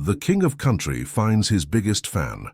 The king of country finds his biggest fan.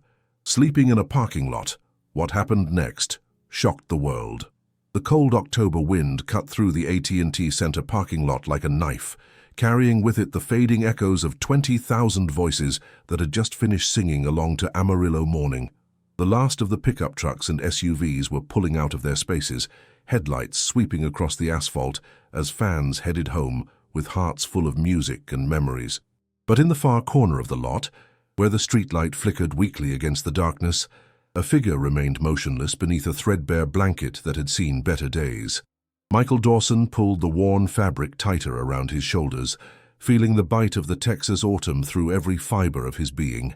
Sleeping in a parking lot. What happened next shocked the world. The cold October wind cut through the AT&T Center parking lot like a knife, carrying with it the fading echoes of 20,000 voices that had just finished singing along to Amarillo Morning. The last of the pickup trucks and SUVs were pulling out of their spaces, headlights sweeping across the asphalt as fans headed home with hearts full of music and memories. But in the far corner of the lot, where the streetlight flickered weakly against the darkness, a figure remained motionless beneath a threadbare blanket that had seen better days. Michael Dawson pulled the worn fabric tighter around his shoulders, feeling the bite of the Texas autumn through every fiber of his being.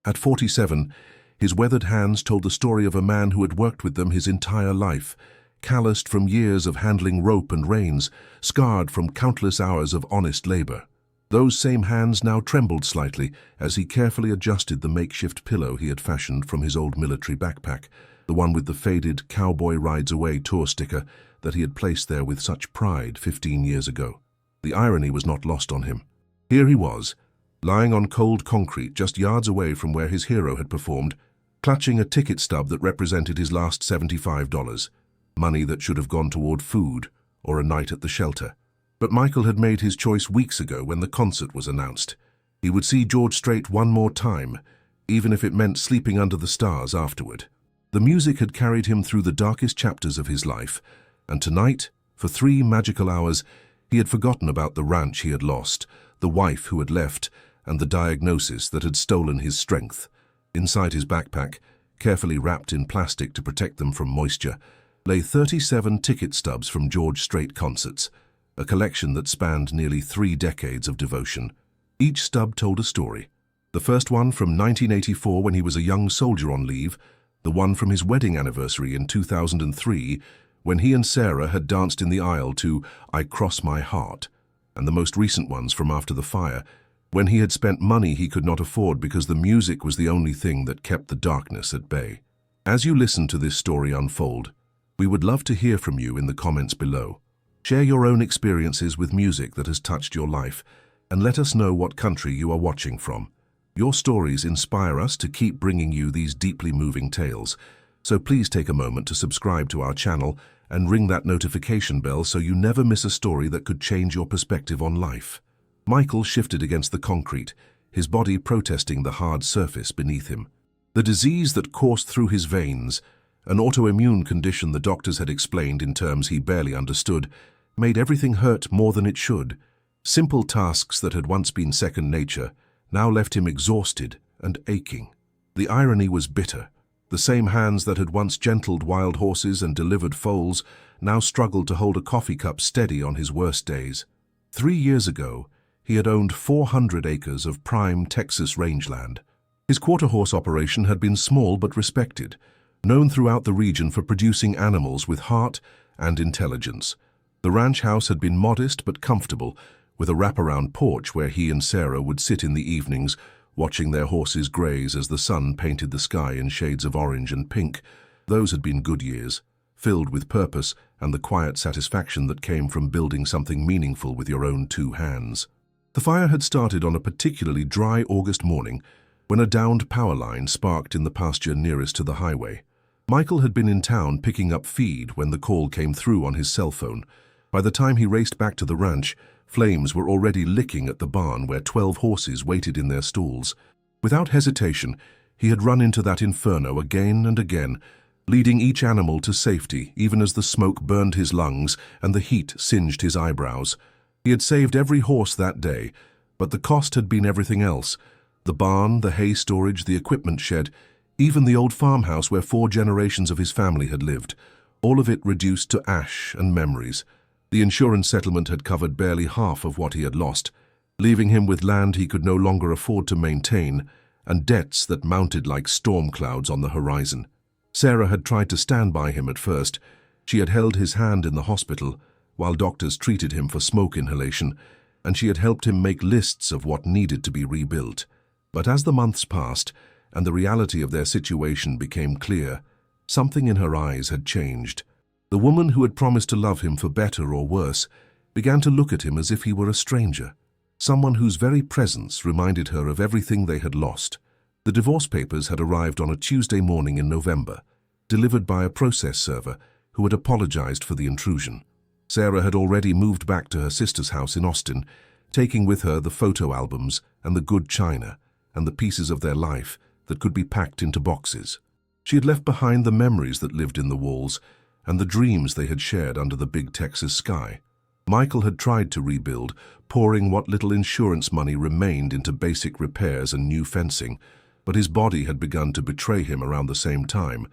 At 47, his weathered hands told the story of a man who had worked with them his entire life, calloused from years of handling rope and reins, scarred from countless hours of honest labor. Those same hands now trembled slightly as he carefully adjusted the makeshift pillow he had fashioned from his old military backpack, the one with the faded Cowboy Rides Away tour sticker that he had placed there with such pride 15 years ago. The irony was not lost on him. Here he was, lying on cold concrete just yards away from where his hero had performed, clutching a ticket stub that represented his last $75, money that should have gone toward food or a night at the shelter. But Michael had made his choice weeks ago when the concert was announced. He would see George Strait one more time, even if it meant sleeping under the stars afterward. The music had carried him through the darkest chapters of his life, and tonight, for 3 magical hours, he had forgotten about the ranch he had lost, the wife who had left, and the diagnosis that had stolen his strength. Inside his backpack, carefully wrapped in plastic to protect them from moisture, lay 37 ticket stubs from George Strait concerts, a collection that spanned nearly 3 decades of devotion. Each stub told a story. The first one from 1984 when he was a young soldier on leave, the one from his wedding anniversary in 2003 when he and Sarah had danced in the aisle to I Cross My Heart, and the most recent ones from after the fire, when he had spent money he could not afford because the music was the only thing that kept the darkness at bay. As you listen to this story unfold, we would love to hear from you in the comments below. Share your own experiences with music that has touched your life, and let us know what country you are watching from. Your stories inspire us to keep bringing you these deeply moving tales, so please take a moment to subscribe to our channel and ring that notification bell so you never miss a story that could change your perspective on life. Michael shifted against the concrete, his body protesting the hard surface beneath him. The disease that coursed through his veins, an autoimmune condition the doctors had explained in terms he barely understood, made everything hurt more than it should. Simple tasks that had once been second nature now left him exhausted and aching. The irony was bitter. The same hands that had once gentled wild horses and delivered foals now struggled to hold a coffee cup steady on his worst days. 3 years ago, he had owned 400 acres of prime Texas rangeland. His quarter-horse operation had been small but respected, known throughout the region for producing animals with heart and intelligence. The ranch house had been modest but comfortable, with a wraparound porch where he and Sarah would sit in the evenings, watching their horses graze as the sun painted the sky in shades of orange and pink. Those had been good years, filled with purpose and the quiet satisfaction that came from building something meaningful with your own 2 hands. The fire had started on a particularly dry August morning when a downed power line sparked in the pasture nearest to the highway. Michael had been in town picking up feed when the call came through on his cell phone. By the time he raced back to the ranch, flames were already licking at the barn where 12 horses waited in their stalls. Without hesitation, he had run into that inferno again and again, leading each animal to safety even as the smoke burned his lungs and the heat singed his eyebrows. He had saved every horse that day, but the cost had been everything else. The barn, the hay storage, the equipment shed, even the old farmhouse where 4 generations of his family had lived, all of it reduced to ash and memories. The insurance settlement had covered barely half of what he had lost, leaving him with land he could no longer afford to maintain and debts that mounted like storm clouds on the horizon. Sarah had tried to stand by him at first. She had held his hand in the hospital while doctors treated him for smoke inhalation, and she had helped him make lists of what needed to be rebuilt. But as the months passed and the reality of their situation became clear, something in her eyes had changed. The woman who had promised to love him for better or worse began to look at him as if he were a stranger. someone whose very presence reminded her of everything they had lost. The divorce papers had arrived on a Tuesday morning in November, delivered by a process server who had apologized for the intrusion. Sarah had already moved back to her sister's house in Austin, taking with her the photo albums and the good china and the pieces of their life that could be packed into boxes. She had left behind the memories that lived in the walls and the dreams they had shared under the big Texas sky. Michael had tried to rebuild, pouring what little insurance money remained into basic repairs and new fencing, but his body had begun to betray him around the same time,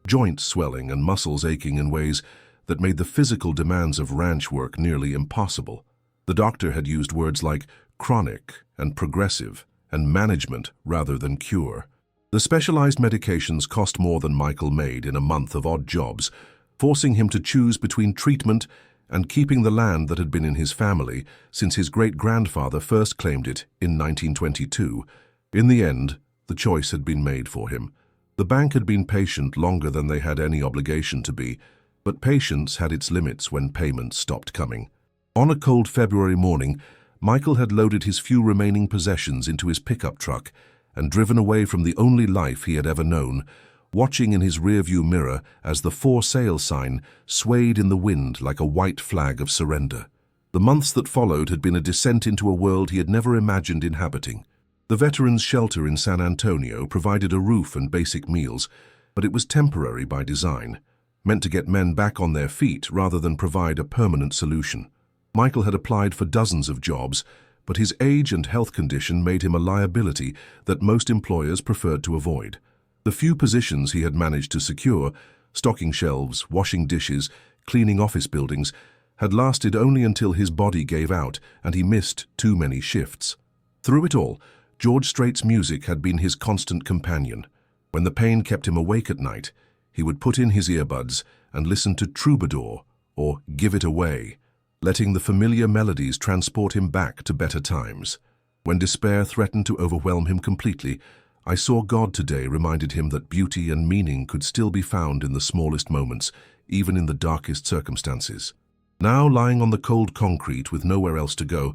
joints swelling and muscles aching in ways that made the physical demands of ranch work nearly impossible. The doctor had used words like chronic and progressive and management rather than cure. The specialized medications cost more than Michael made in a month of odd jobs, forcing him to choose between treatment and keeping the land that had been in his family since his great-grandfather first claimed it in 1922. In the end, the choice had been made for him. The bank had been patient longer than they had any obligation to be, but patience had its limits when payments stopped coming. On a cold February morning, Michael had loaded his few remaining possessions into his pickup truck and driven away from the only life he had ever known, watching in his rearview mirror as the for sale sign swayed in the wind like a white flag of surrender. The months that followed had been a descent into a world he had never imagined inhabiting. The veterans' shelter in San Antonio provided a roof and basic meals, but it was temporary by design, meant to get men back on their feet rather than provide a permanent solution. Michael had applied for dozens of jobs, but his age and health condition made him a liability that most employers preferred to avoid. The few positions he had managed to secure, stocking shelves, washing dishes, cleaning office buildings, had lasted only until his body gave out and he missed too many shifts. Through it all, George Strait's music had been his constant companion. When the pain kept him awake at night, he would put in his earbuds and listen to Troubadour or Give It Away, letting the familiar melodies transport him back to better times. When despair threatened to overwhelm him completely, I Saw God Today reminded him that beauty and meaning could still be found in the smallest moments, even in the darkest circumstances. Now, lying on the cold concrete with nowhere else to go,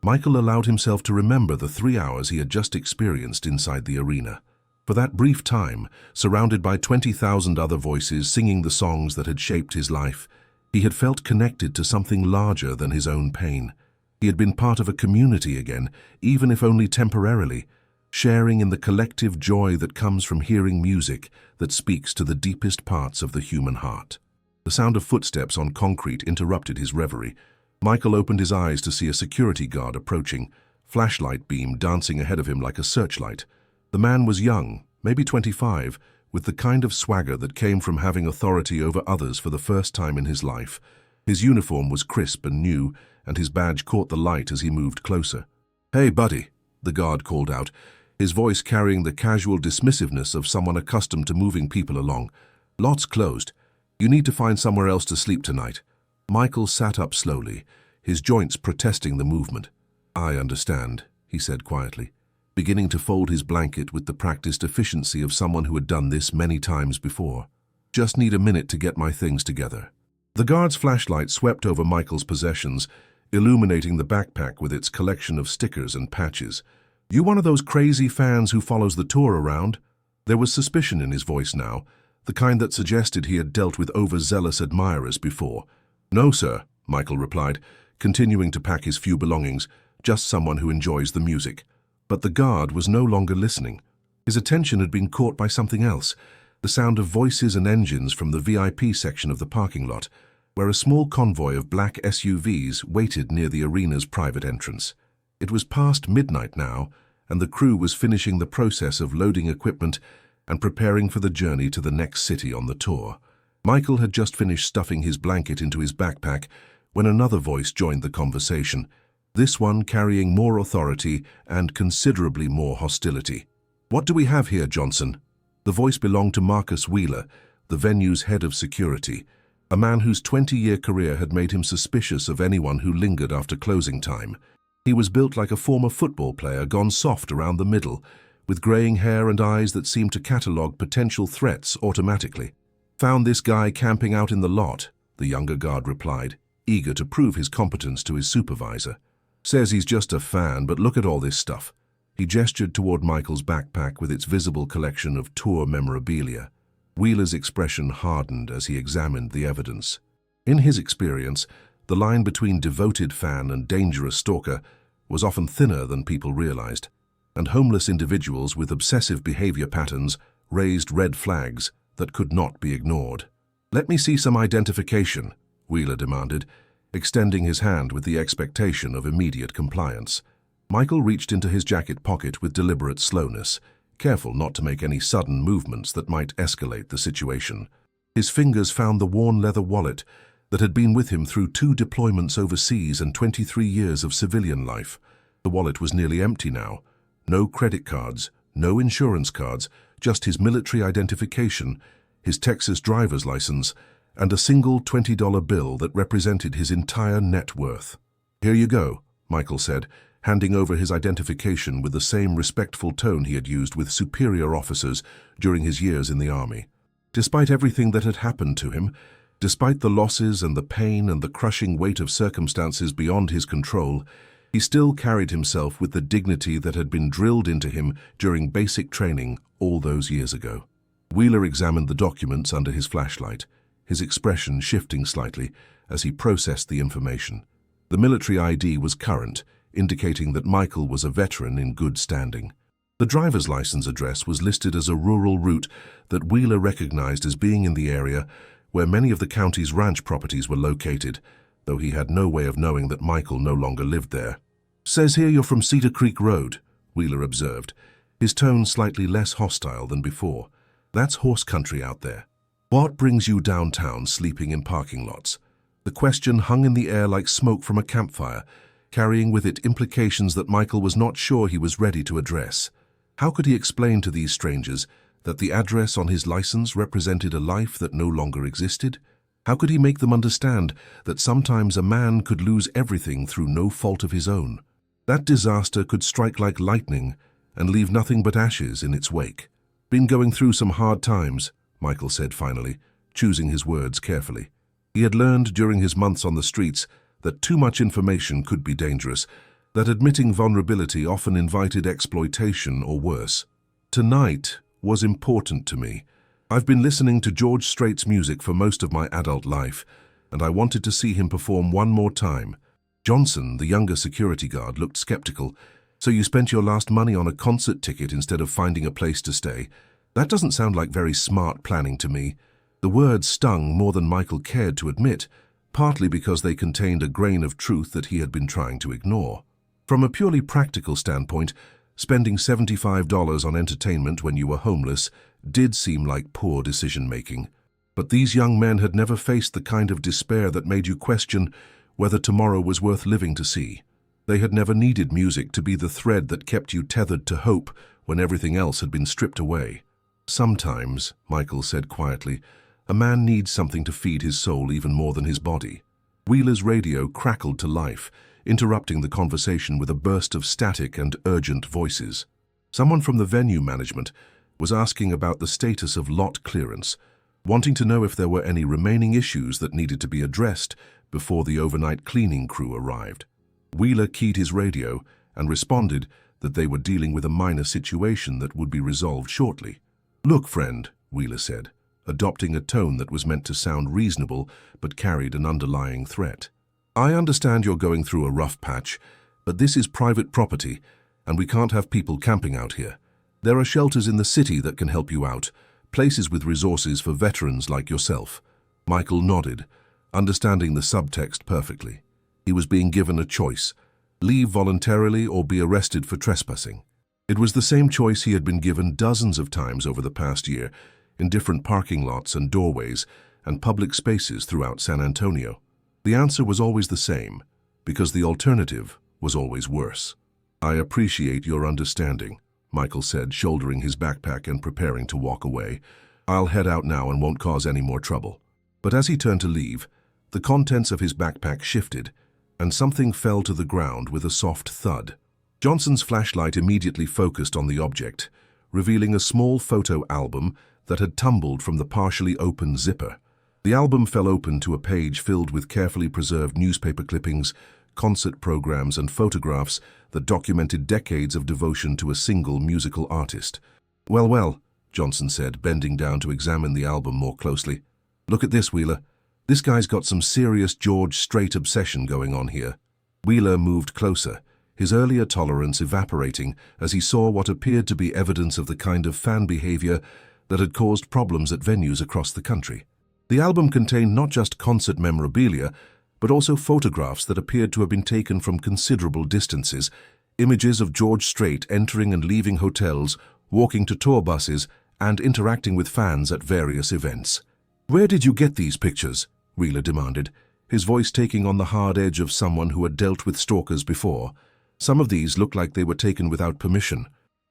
Michael allowed himself to remember the 3 hours he had just experienced inside the arena. For that brief time, surrounded by 20,000 other voices singing the songs that had shaped his life, he had felt connected to something larger than his own pain. He had been part of a community again, even if only temporarily, sharing in the collective joy that comes from hearing music that speaks to the deepest parts of the human heart. The sound of footsteps on concrete interrupted his reverie. Michael opened his eyes to see a security guard approaching, flashlight beam dancing ahead of him like a searchlight. The man was young, maybe 25, with the kind of swagger that came from having authority over others for the first time in his life. His uniform was crisp and new, and his badge caught the light as he moved closer. "Hey, buddy," the guard called out, his voice carrying the casual dismissiveness of someone accustomed to moving people along. "Lot's closed. You need to find somewhere else to sleep tonight." Michael sat up slowly, his joints protesting the movement. "I understand," he said quietly, beginning to fold his blanket with the practiced efficiency of someone who had done this many times before. "Just need a minute to get my things together." The guard's flashlight swept over Michael's possessions, illuminating the backpack with its collection of stickers and patches. "You one of those crazy fans who follows the tour around?" There was suspicion in his voice now, the kind that suggested he had dealt with overzealous admirers before. "No, sir," Michael replied, continuing to pack his few belongings, "just someone who enjoys the music." But the guard was no longer listening. His attention had been caught by something else, the sound of voices and engines from the VIP section of the parking lot, where a small convoy of black SUVs waited near the arena's private entrance. It was past midnight now, and the crew was finishing the process of loading equipment and preparing for the journey to the next city on the tour. Michael had just finished stuffing his blanket into his backpack when another voice joined the conversation, this one carrying more authority and considerably more hostility. "What do we have here, Johnson?" The voice belonged to Marcus Wheeler, the venue's head of security, a man whose 20-year career had made him suspicious of anyone who lingered after closing time. He was built like a former football player gone soft around the middle, with graying hair and eyes that seemed to catalogue potential threats automatically. "Found this guy camping out in the lot," the younger guard replied, eager to prove his competence to his supervisor. Says he's just a fan, but look at all this stuff. He gestured toward Michael's backpack with its visible collection of tour memorabilia. Wheeler's expression hardened as he examined the evidence. In his experience, the line between devoted fan and dangerous stalker was often thinner than people realized, and homeless individuals with obsessive behavior patterns raised red flags that could not be ignored. "Let me see some identification," Wheeler demanded, extending his hand with the expectation of immediate compliance. Michael reached into his jacket pocket with deliberate slowness, careful not to make any sudden movements that might escalate the situation. His fingers found the worn leather wallet that had been with him through 2 deployments overseas and 23 years of civilian life. The wallet was nearly empty now. No credit cards, no insurance cards, just his military identification, his Texas driver's license, and a single $20 bill that represented his entire net worth. "Here you go," Michael said, handing over his identification with the same respectful tone he had used with superior officers during his years in the army. Despite everything that had happened to him, despite the losses and the pain and the crushing weight of circumstances beyond his control, he still carried himself with the dignity that had been drilled into him during basic training all those years ago. Wheeler examined the documents under his flashlight, his expression shifting slightly as he processed the information. The military ID was current, indicating that Michael was a veteran in good standing. The driver's license address was listed as a rural route that Wheeler recognized as being in the area where many of the county's ranch properties were located, though he had no way of knowing that Michael no longer lived there. "Says here you're from Cedar Creek Road," Wheeler observed, his tone slightly less hostile than before. "That's horse country out there. What brings you downtown sleeping in parking lots?" The question hung in the air like smoke from a campfire, carrying with it implications that Michael was not sure he was ready to address. How could he explain to these strangers that the address on his license represented a life that no longer existed? How could he make them understand that sometimes a man could lose everything through no fault of his own? That disaster could strike like lightning and leave nothing but ashes in its wake. "Been going through some hard times," Michael said finally, choosing his words carefully. He had learned during his months on the streets that too much information could be dangerous, that admitting vulnerability often invited exploitation or worse. "Tonight was important to me. I've been listening to George Strait's music for most of my adult life, and I wanted to see him perform one more time." Johnson, the younger security guard, looked skeptical. "So you spent your last money on a concert ticket instead of finding a place to stay? That doesn't sound like very smart planning to me." The words stung more than Michael cared to admit, partly because they contained a grain of truth that he had been trying to ignore. From a purely practical standpoint, spending $75 on entertainment when you were homeless did seem like poor decision-making. But these young men had never faced the kind of despair that made you question whether tomorrow was worth living to see. They had never needed music to be the thread that kept you tethered to hope when everything else had been stripped away. "Sometimes," Michael said quietly, "a man needs something to feed his soul even more than his body." Wheeler's radio crackled to life, interrupting the conversation with a burst of static and urgent voices. Someone from the venue management was asking about the status of lot clearance, wanting to know if there were any remaining issues that needed to be addressed before the overnight cleaning crew arrived. Wheeler keyed his radio and responded that they were dealing with a minor situation that would be resolved shortly. "Look, friend," Wheeler said, adopting a tone that was meant to sound reasonable but carried an underlying threat. "I understand you're going through a rough patch, but this is private property, and we can't have people camping out here. There are shelters in the city that can help you out, places with resources for veterans like yourself." Michael nodded, understanding the subtext perfectly. He was being given a choice: leave voluntarily or be arrested for trespassing. It was the same choice he had been given dozens of times over the past year, in different parking lots and doorways and public spaces throughout San Antonio. The answer was always the same, because the alternative was always worse. "I appreciate your understanding," Michael said, shouldering his backpack and preparing to walk away. "I'll head out now and won't cause any more trouble." But as he turned to leave, the contents of his backpack shifted, and something fell to the ground with a soft thud. Johnson's flashlight immediately focused on the object, revealing a small photo album that had tumbled from the partially open zipper. The album fell open to a page filled with carefully preserved newspaper clippings, concert programs, and photographs that documented decades of devotion to a single musical artist. "Well, well," Johnson said, bending down to examine the album more closely. "Look at this, Wheeler. This guy's got some serious George Strait obsession going on here." Wheeler moved closer, his earlier tolerance evaporating as he saw what appeared to be evidence of the kind of fan behavior that had caused problems at venues across the country. The album contained not just concert memorabilia, but also photographs that appeared to have been taken from considerable distances, images of George Strait entering and leaving hotels, walking to tour buses, and interacting with fans at various events. "Where did you get these pictures?" Wheeler demanded, his voice taking on the hard edge of someone who had dealt with stalkers before. Some of these looked like they were taken without permission.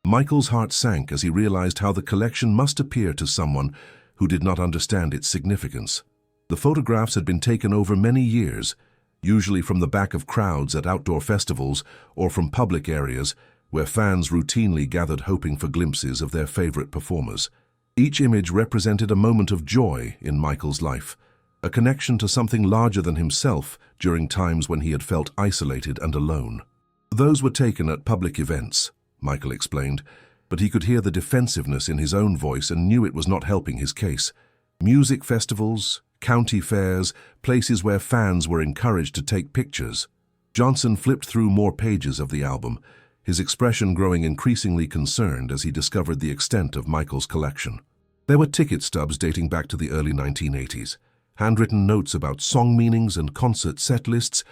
Michael's heart sank as he realized how the collection must appear to someone who did not understand its significance. The photographs had been taken over many years, usually from the back of crowds at outdoor festivals or from public areas where fans routinely gathered hoping for glimpses of their favorite performers. Each image represented a moment of joy in Michael's life, a connection to something larger than himself during times when he had felt isolated and alone. "Those were taken at public events," Michael explained, but he could hear the defensiveness in his own voice and knew it was not helping his case. "Music festivals, county fairs, places where fans were encouraged to take pictures." Johnson flipped through more pages of the album, his expression growing increasingly concerned as he discovered the extent of Michael's collection. There were ticket stubs dating back to the early 1980s, handwritten notes about song meanings and concert set lists,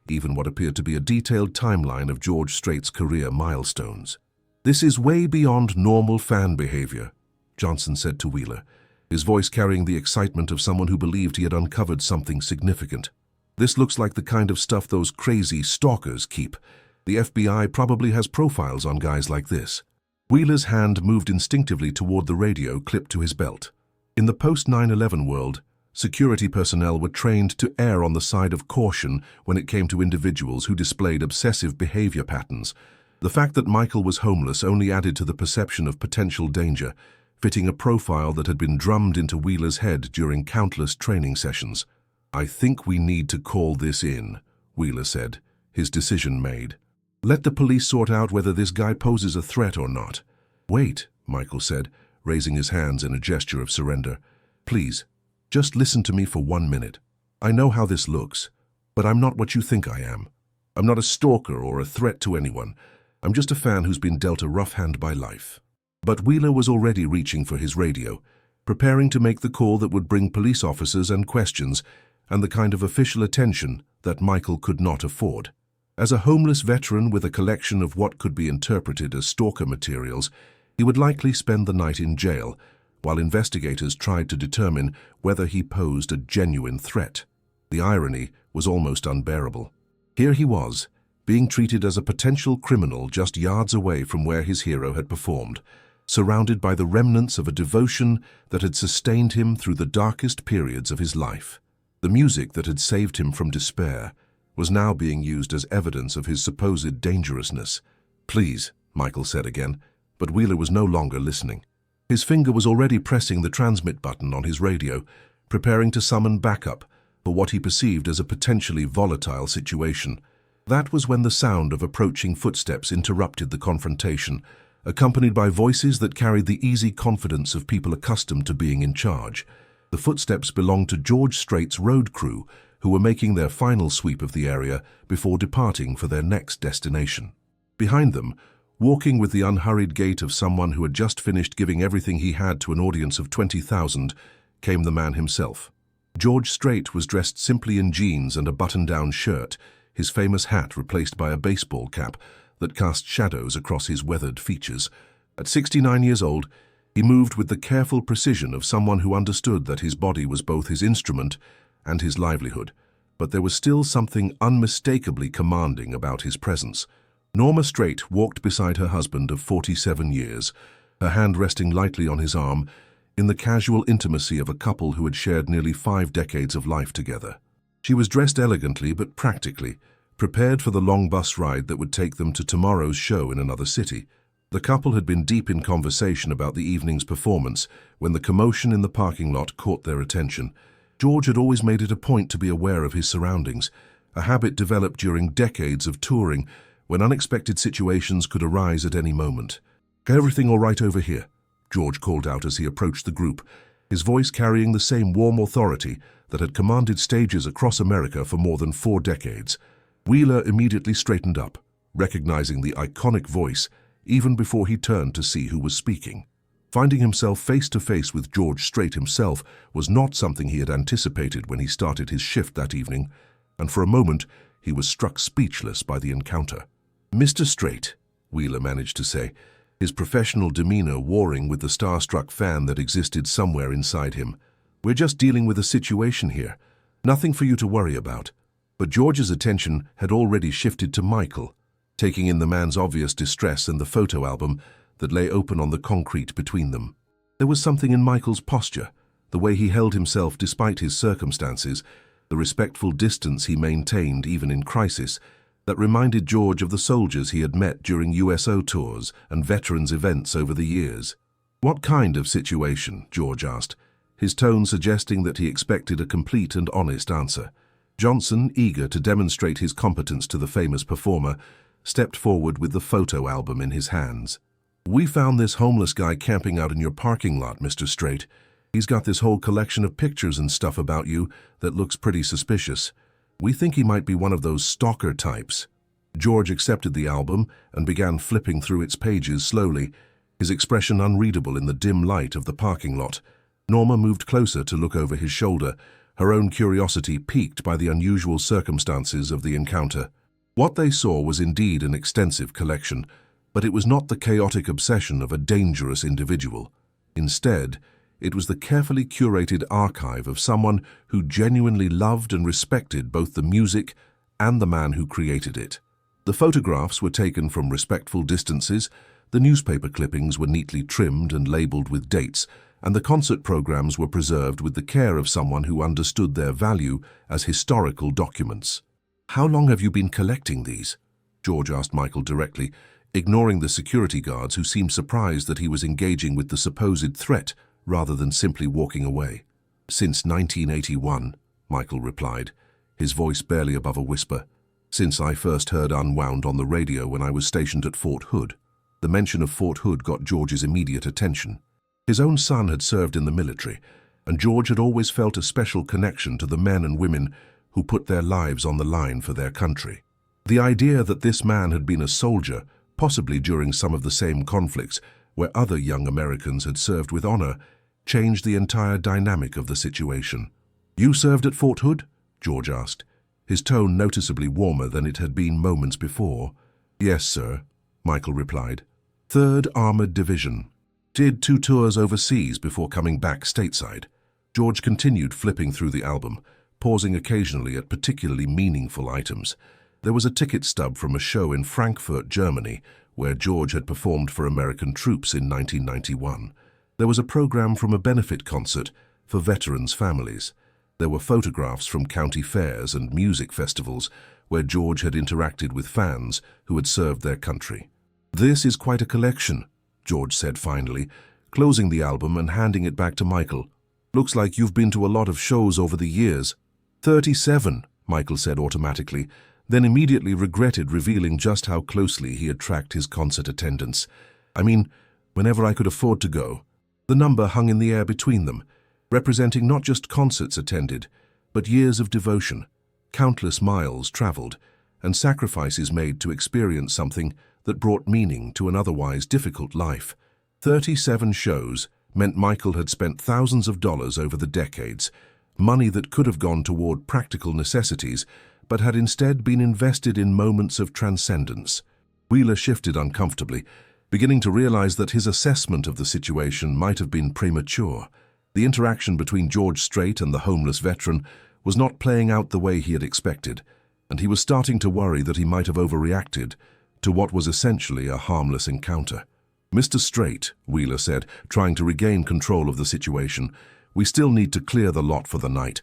even what appeared to be a detailed timeline of George Strait's career milestones. "This is way beyond normal fan behavior," Johnson said to Wheeler, his voice carrying the excitement of someone who believed he had uncovered something significant. "This looks like the kind of stuff those crazy stalkers keep. The FBI probably has profiles on guys like this." Wheeler's hand moved instinctively toward the radio clipped to his belt. In the post-9/11 world, security personnel were trained to err on the side of caution when it came to individuals who displayed obsessive behavior patterns. The fact that Michael was homeless only added to the perception of potential danger, fitting a profile that had been drummed into Wheeler's head during countless training sessions. "I think we need to call this in," Wheeler said, his decision made. "Let the police sort out whether this guy poses a threat or not." "Wait," Michael said, raising his hands in a gesture of surrender. "Please, just listen to me for 1 minute. I know how this looks, but I'm not what you think I am. I'm not a stalker or a threat to anyone. I'm just a fan who's been dealt a rough hand by life." But Wheeler was already reaching for his radio, preparing to make the call that would bring police officers and questions and the kind of official attention that Michael could not afford. As a homeless veteran with a collection of what could be interpreted as stalker materials, he would likely spend the night in jail, while investigators tried to determine whether he posed a genuine threat. The irony was almost unbearable. Here he was, being treated as a potential criminal just yards away from where his hero had performed, surrounded by the remnants of a devotion that had sustained him through the darkest periods of his life. The music that had saved him from despair was now being used as evidence of his supposed dangerousness. "Please," Michael said again, but Wheeler was no longer listening. His finger was already pressing the transmit button on his radio, preparing to summon backup for what he perceived as a potentially volatile situation. That was when the sound of approaching footsteps interrupted the confrontation, accompanied by voices that carried the easy confidence of people accustomed to being in charge. The footsteps belonged to George Strait's road crew, who were making their final sweep of the area before departing for their next destination. Behind them, walking with the unhurried gait of someone who had just finished giving everything he had to an audience of 20,000, came the man himself. George Strait was dressed simply in jeans and a button-down shirt, his famous hat replaced by a baseball cap that cast shadows across his weathered features. At 69 years old, he moved with the careful precision of someone who understood that his body was both his instrument and his livelihood, but there was still something unmistakably commanding about his presence. Norma Strait walked beside her husband of 47 years, her hand resting lightly on his arm, in the casual intimacy of a couple who had shared nearly 5 decades of life together. She was dressed elegantly but practically, prepared for the long bus ride that would take them to tomorrow's show in another city. The couple had been deep in conversation about the evening's performance when the commotion in the parking lot caught their attention. George had always made it a point to be aware of his surroundings, a habit developed during decades of touring when unexpected situations could arise at any moment. "Everything all right over here?" George called out as he approached the group, his voice carrying the same warm authority that had commanded stages across America for more than 4 decades. Wheeler immediately straightened up, recognizing the iconic voice even before he turned to see who was speaking. Finding himself face to face with George Strait himself was not something he had anticipated when he started his shift that evening, and for a moment he was struck speechless by the encounter. "Mr. Strait," Wheeler managed to say, his professional demeanor warring with the starstruck fan that existed somewhere inside him. "We're just dealing with a situation here. Nothing for you to worry about." But George's attention had already shifted to Michael, taking in the man's obvious distress and the photo album that lay open on the concrete between them. There was something in Michael's posture, the way he held himself despite his circumstances, the respectful distance he maintained even in crisis, that reminded George of the soldiers he had met during USO tours and veterans events over the years. "What kind of situation?" George asked, his tone suggesting that he expected a complete and honest answer. Johnson, eager to demonstrate his competence to the famous performer, stepped forward with the photo album in his hands. "We found this homeless guy camping out in your parking lot, Mr. Strait. He's got this whole collection of pictures and stuff about you that looks pretty suspicious. We think he might be one of those stalker types." George accepted the album and began flipping through its pages slowly, his expression unreadable in the dim light of the parking lot. Norma moved closer to look over his shoulder, her own curiosity piqued by the unusual circumstances of the encounter. What they saw was indeed an extensive collection, but it was not the chaotic obsession of a dangerous individual. Instead, it was the carefully curated archive of someone who genuinely loved and respected both the music and the man who created it. The photographs were taken from respectful distances, the newspaper clippings were neatly trimmed and labeled with dates, and the concert programs were preserved with the care of someone who understood their value as historical documents. "How long have you been collecting these?" George asked Michael directly, ignoring the security guards who seemed surprised that he was engaging with the supposed threat rather than simply walking away. "Since 1981, Michael replied, his voice barely above a whisper. "Since I first heard Unwound on the radio when I was stationed at Fort Hood." The mention of Fort Hood got George's immediate attention. His own son had served in the military, and George had always felt a special connection to the men and women who put their lives on the line for their country. The idea that this man had been a soldier, possibly during some of the same conflicts where other young Americans had served with honor, changed the entire dynamic of the situation. "You served at Fort Hood?" George asked, his tone noticeably warmer than it had been moments before. "Yes, sir," Michael replied. "3rd Armored Division. Did 2 tours overseas before coming back stateside." George continued flipping through the album, pausing occasionally at particularly meaningful items. There was a ticket stub from a show in Frankfurt, Germany, where George had performed for American troops in 1991. There was a program from a benefit concert for veterans' families. There were photographs from county fairs and music festivals where George had interacted with fans who had served their country. "This is quite a collection," George said finally, closing the album and handing it back to Michael. "Looks like you've been to a lot of shows over the years." 37, Michael said automatically, then immediately regretted revealing just how closely he had tracked his concert attendance. "I mean, whenever I could afford to go." The number hung in the air between them, representing not just concerts attended, but years of devotion, countless miles traveled, and sacrifices made to experience something that brought meaning to an otherwise difficult life. 37 shows meant Michael had spent thousands of dollars over the decades, money that could have gone toward practical necessities, but had instead been invested in moments of transcendence. Wheeler shifted uncomfortably, beginning to realize that his assessment of the situation might have been premature. The interaction between George Strait and the homeless veteran was not playing out the way he had expected, and he was starting to worry that he might have overreacted to what was essentially a harmless encounter. "Mr. Strait," Wheeler said, trying to regain control of the situation, "we still need to clear the lot for the night.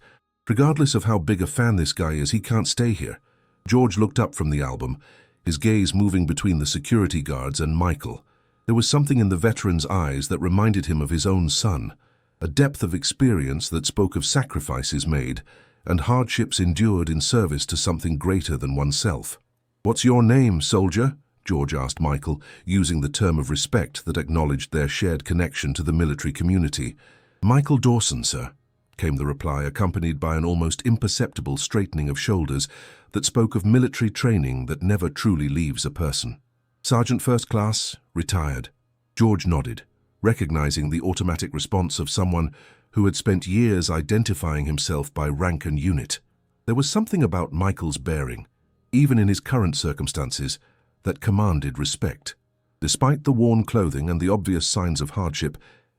Regardless of how big a fan this guy is, he can't stay here." George looked up from the album, his gaze moving between the security guards and Michael. There was something in the veteran's eyes that reminded him of his own son, a depth of experience that spoke of sacrifices made and hardships endured in service to something greater than oneself. "What's your name, soldier?" George asked Michael, using the term of respect that acknowledged their shared connection to the military community. "Michael Dawson, sir," came the reply, accompanied by an almost imperceptible straightening of shoulders that spoke of military training that never truly leaves a person. "Sergeant First Class, retired." George nodded, recognizing the automatic response of someone who had spent years identifying himself by rank and unit. There was something about Michael's bearing, even in his current circumstances, that commanded respect. Despite the worn clothing and the obvious signs of hardship,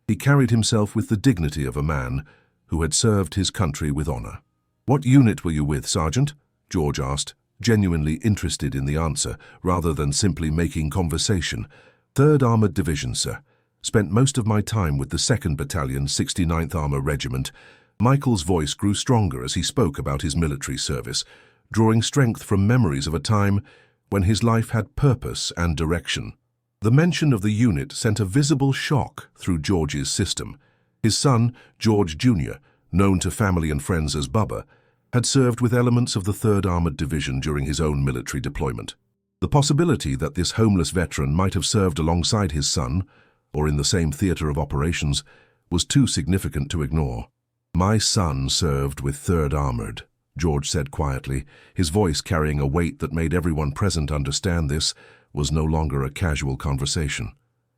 he carried himself with the dignity of a man who had served his country with honor. "What unit were you with, Sergeant?" George asked, genuinely interested in the answer, rather than simply making conversation. "3rd Armored Division, sir. Spent most of my time with the 2nd Battalion, 69th Armor Regiment." Michael's voice grew stronger as he spoke about his military service, drawing strength from memories of a time when his life had purpose and direction. The mention of the unit sent a visible shock through George's system. His son, George Jr., known to family and friends as Bubba, had served with elements of the 3rd Armored Division during his own military deployment. The possibility that this homeless veteran might have served alongside his son, or in the same theater of operations, was too significant to ignore. "My son served with 3rd Armored," George said quietly, his voice carrying a weight that made everyone present understand this was no longer a casual conversation.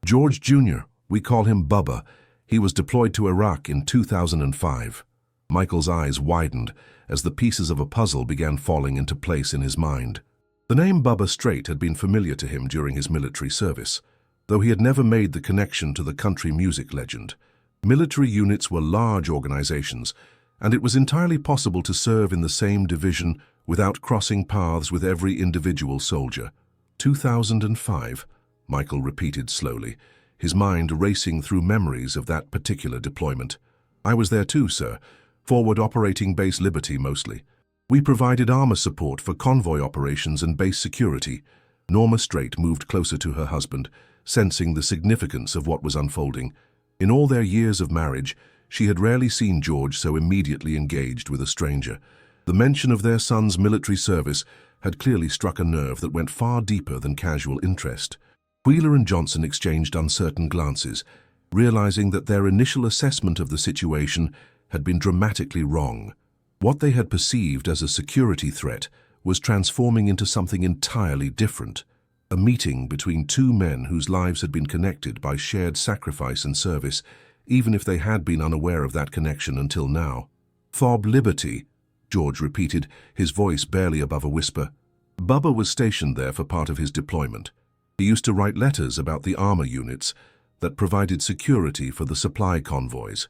"George Jr., we call him Bubba. He was deployed to Iraq in 2005. Michael's eyes widened as the pieces of a puzzle began falling into place in his mind. The name Bubba Strait had been familiar to him during his military service, though he had never made the connection to the country music legend. Military units were large organizations, and it was entirely possible to serve in the same division without crossing paths with every individual soldier. 2005, Michael repeated slowly, his mind racing through memories of that particular deployment. "I was there too, sir. Forward Operating Base Liberty mostly. We provided armor support for convoy operations and base security." Norma Strait moved closer to her husband, sensing the significance of what was unfolding. In all their years of marriage, she had rarely seen George so immediately engaged with a stranger. The mention of their son's military service had clearly struck a nerve that went far deeper than casual interest. Wheeler and Johnson exchanged uncertain glances, realizing that their initial assessment of the situation had been dramatically wrong. What they had perceived as a security threat was transforming into something entirely different. A meeting between two men whose lives had been connected by shared sacrifice and service, even if they had been unaware of that connection until now. "Fob Liberty," George repeated, his voice barely above a whisper. "Bubba was stationed there for part of his deployment. He used to write letters about the armor units that provided security for the supply convoys."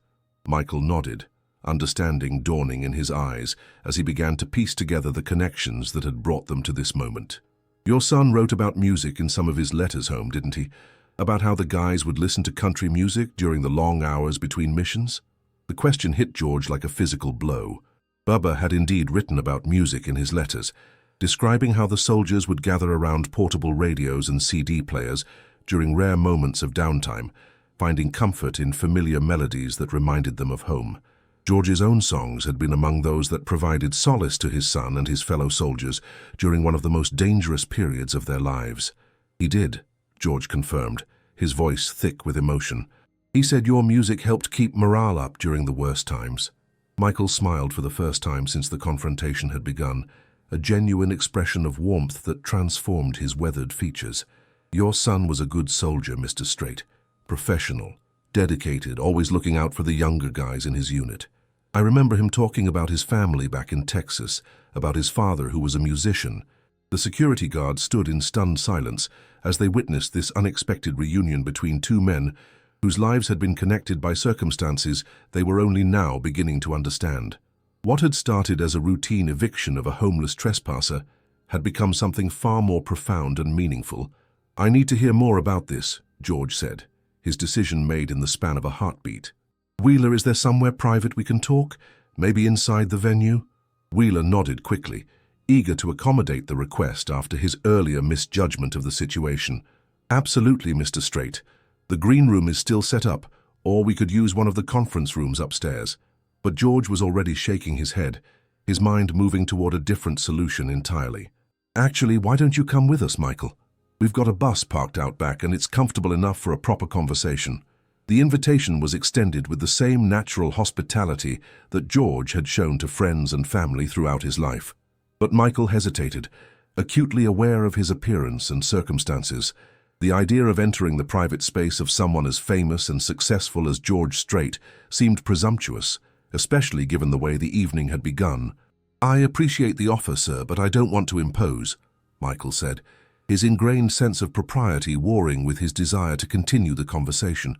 Michael nodded, understanding dawning in his eyes as he began to piece together the connections that had brought them to this moment. "Your son wrote about music in some of his letters home, didn't he? About how the guys would listen to country music during the long hours between missions?" The question hit George like a physical blow. Bubba had indeed written about music in his letters, describing how the soldiers would gather around portable radios and CD players during rare moments of downtime, finding comfort in familiar melodies that reminded them of home. George's own songs had been among those that provided solace to his son and his fellow soldiers during one of the most dangerous periods of their lives. "He did," George confirmed, his voice thick with emotion. "He said your music helped keep morale up during the worst times." Michael smiled for the first time since the confrontation had begun, a genuine expression of warmth that transformed his weathered features. "Your son was a good soldier, Mr. Strait. Professional, dedicated, always looking out for the younger guys in his unit. I remember him talking about his family back in Texas, about his father who was a musician." The security guard stood in stunned silence as they witnessed this unexpected reunion between two men whose lives had been connected by circumstances they were only now beginning to understand. What had started as a routine eviction of a homeless trespasser had become something far more profound and meaningful. "I need to hear more about this," George said, his decision made in the span of a heartbeat. "Wheeler, is there somewhere private we can talk? Maybe inside the venue?" Wheeler nodded quickly, eager to accommodate the request after his earlier misjudgment of the situation. "Absolutely, Mr. Strait. The green room is still set up, or we could use one of the conference rooms upstairs." But George was already shaking his head, his mind moving toward a different solution entirely. "Actually, why don't you come with us, Michael? We've got a bus parked out back and it's comfortable enough for a proper conversation." The invitation was extended with the same natural hospitality that George had shown to friends and family throughout his life. But Michael hesitated, acutely aware of his appearance and circumstances. The idea of entering the private space of someone as famous and successful as George Strait seemed presumptuous, especially given the way the evening had begun. "I appreciate the offer, sir, but I don't want to impose," Michael said, his ingrained sense of propriety warring with his desire to continue the conversation.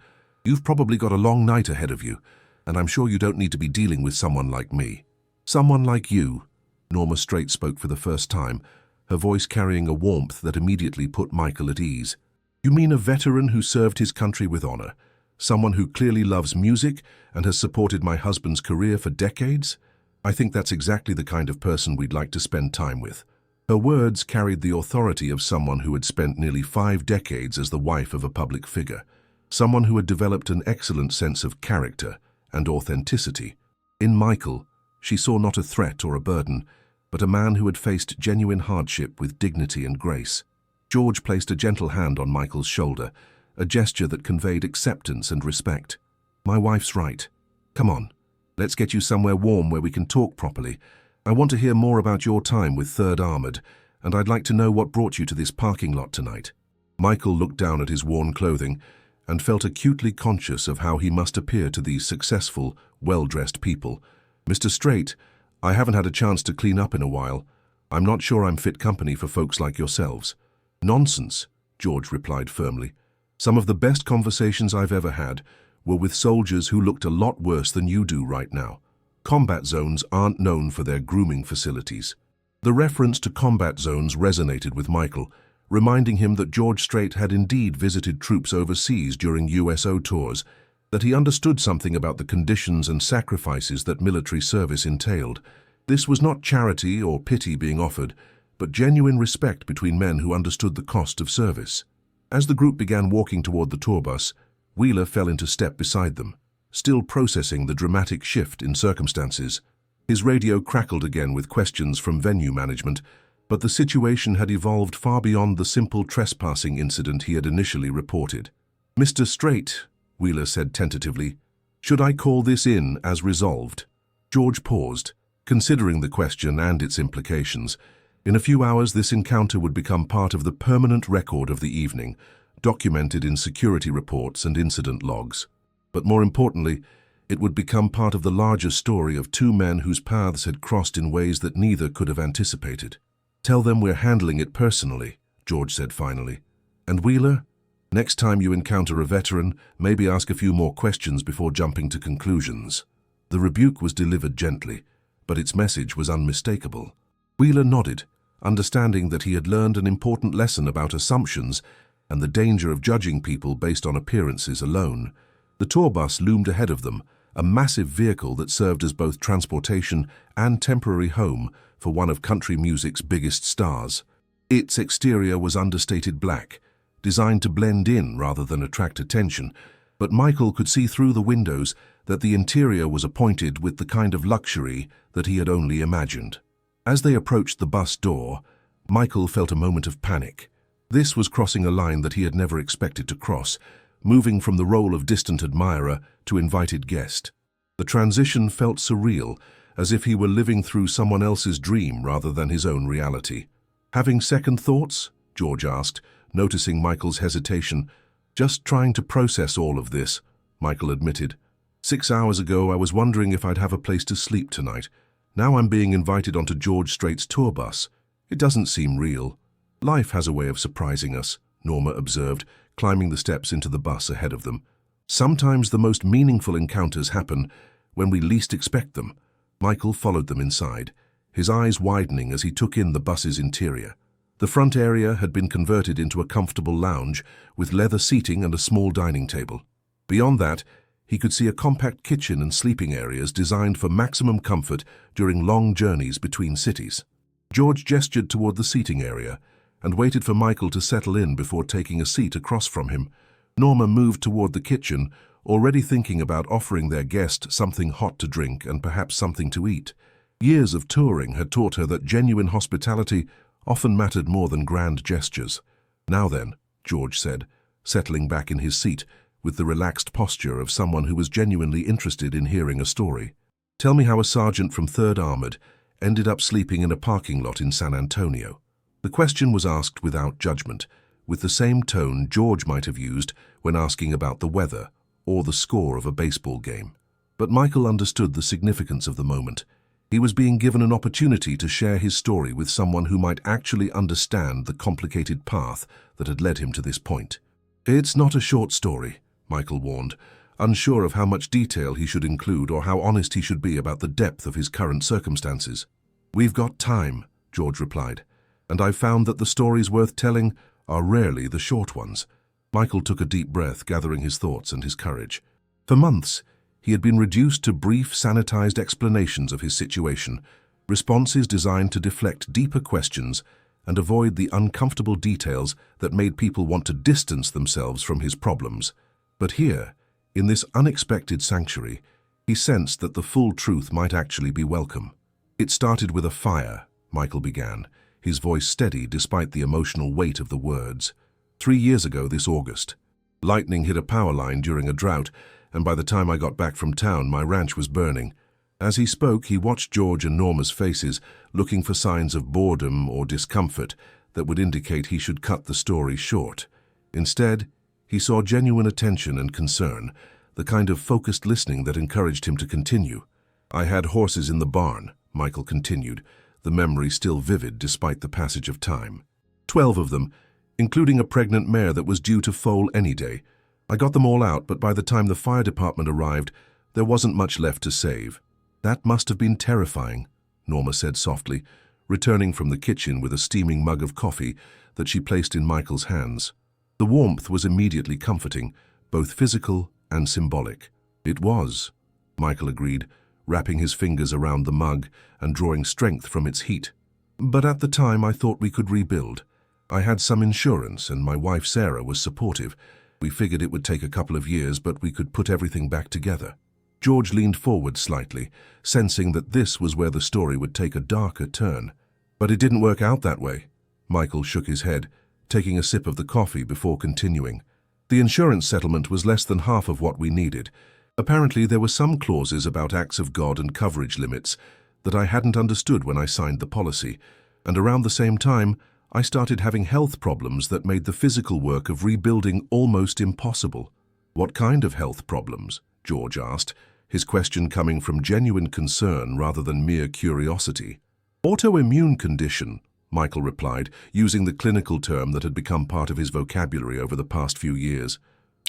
"You've probably got a long night ahead of you, and I'm sure you don't need to be dealing with someone like me." "Someone like you?" Norma Strait spoke for the first time, her voice carrying a warmth that immediately put Michael at ease. "You mean a veteran who served his country with honor? Someone who clearly loves music and has supported my husband's career for decades? I think that's exactly the kind of person we'd like to spend time with." Her words carried the authority of someone who had spent nearly 5 decades as the wife of a public figure, someone who had developed an excellent sense of character and authenticity. In Michael, she saw not a threat or a burden, but a man who had faced genuine hardship with dignity and grace. George placed a gentle hand on Michael's shoulder, a gesture that conveyed acceptance and respect. "My wife's right. Come on, let's get you somewhere warm where we can talk properly. I want to hear more about your time with 3rd Armored, and I'd like to know what brought you to this parking lot tonight." Michael looked down at his worn clothing and felt acutely conscious of how he must appear to these successful, well-dressed people. "Mr. Strait, I haven't had a chance to clean up in a while. I'm not sure I'm fit company for folks like yourselves." "Nonsense," George replied firmly. "Some of the best conversations I've ever had were with soldiers who looked a lot worse than you do right now. Combat zones aren't known for their grooming facilities." The reference to combat zones resonated with Michael, reminding him that George Strait had indeed visited troops overseas during USO tours, that he understood something about the conditions and sacrifices that military service entailed. This was not charity or pity being offered, but genuine respect between men who understood the cost of service. As the group began walking toward the tour bus, Wheeler fell into step beside them, still processing the dramatic shift in circumstances. His radio crackled again with questions from venue management, but the situation had evolved far beyond the simple trespassing incident he had initially reported. "Mr. Strait," Wheeler said tentatively, "should I call this in as resolved?" George paused, considering the question and its implications. In a few hours, this encounter would become part of the permanent record of the evening, documented in security reports and incident logs. But more importantly, it would become part of the larger story of 2 men whose paths had crossed in ways that neither could have anticipated. "Tell them we're handling it personally," George said finally. "And Wheeler, next time you encounter a veteran, maybe ask a few more questions before jumping to conclusions." The rebuke was delivered gently, but its message was unmistakable. Wheeler nodded, understanding that he had learned an important lesson about assumptions and the danger of judging people based on appearances alone. The tour bus loomed ahead of them, a massive vehicle that served as both transportation and temporary home for one of country music's biggest stars. Its exterior was understated black, designed to blend in rather than attract attention, but Michael could see through the windows that the interior was appointed with the kind of luxury that he had only imagined. As they approached the bus door, Michael felt a moment of panic. This was crossing a line that he had never expected to cross, moving from the role of distant admirer to invited guest. The transition felt surreal, as if he were living through someone else's dream rather than his own reality. "Having second thoughts?" George asked, noticing Michael's hesitation. "Just trying to process all of this," Michael admitted. 6 hours ago, I was wondering if I'd have a place to sleep tonight. Now I'm being invited onto George Strait's tour bus. It doesn't seem real." "Life has a way of surprising us," Norma observed, climbing the steps into the bus ahead of them. "Sometimes the most meaningful encounters happen when we least expect them." Michael followed them inside, his eyes widening as he took in the bus's interior. The front area had been converted into a comfortable lounge with leather seating and a small dining table. Beyond that, he could see a compact kitchen and sleeping areas designed for maximum comfort during long journeys between cities. George gestured toward the seating area and waited for Michael to settle in before taking a seat across from him. Norma moved toward the kitchen, already thinking about offering their guest something hot to drink and perhaps something to eat. Years of touring had taught her that genuine hospitality often mattered more than grand gestures. "Now then," George said, settling back in his seat with the relaxed posture of someone who was genuinely interested in hearing a story. "Tell me how a sergeant from 3rd Armored ended up sleeping in a parking lot in San Antonio." The question was asked without judgment, with the same tone George might have used when asking about the weather or the score of a baseball game. But Michael understood the significance of the moment. He was being given an opportunity to share his story with someone who might actually understand the complicated path that had led him to this point. "It's not a short story," Michael warned, unsure of how much detail he should include or how honest he should be about the depth of his current circumstances. "We've got time," George replied, "and I've found that the stories worth telling are rarely the short ones." Michael took a deep breath, gathering his thoughts and his courage. For months, he had been reduced to brief, sanitized explanations of his situation, responses designed to deflect deeper questions and avoid the uncomfortable details that made people want to distance themselves from his problems. But here, in this unexpected sanctuary, he sensed that the full truth might actually be welcome. "It started with a fire," Michael began, his voice steady despite the emotional weight of the words. 3 years ago this August. Lightning hit a power line during a drought, and by the time I got back from town, my ranch was burning." As he spoke, he watched George and Norma's faces, looking for signs of boredom or discomfort that would indicate he should cut the story short. Instead, he saw genuine attention and concern, the kind of focused listening that encouraged him to continue. "I had horses in the barn," Michael continued, the memory still vivid despite the passage of time. 12 of them, including a pregnant mare that was due to foal any day. I got them all out, but by the time the fire department arrived, there wasn't much left to save. "That must have been terrifying," Norma said softly, returning from the kitchen with a steaming mug of coffee that she placed in Michael's hands. The warmth was immediately comforting, both physical and symbolic. "It was," Michael agreed, wrapping his fingers around the mug and drawing strength from its heat. "But at the time I thought we could rebuild. I had some insurance and my wife Sarah was supportive. We figured it would take a couple of years, but we could put everything back together." George leaned forward slightly, sensing that this was where the story would take a darker turn. "But it didn't work out that way." Michael shook his head, taking a sip of the coffee before continuing. "The insurance settlement was less than half of what we needed. Apparently there were some clauses about acts of God and coverage limits that I hadn't understood when I signed the policy, and around the same time, I started having health problems that made the physical work of rebuilding almost impossible." "What kind of health problems?" George asked, his question coming from genuine concern rather than mere curiosity. "Autoimmune condition," Michael replied, using the clinical term that had become part of his vocabulary over the past few years.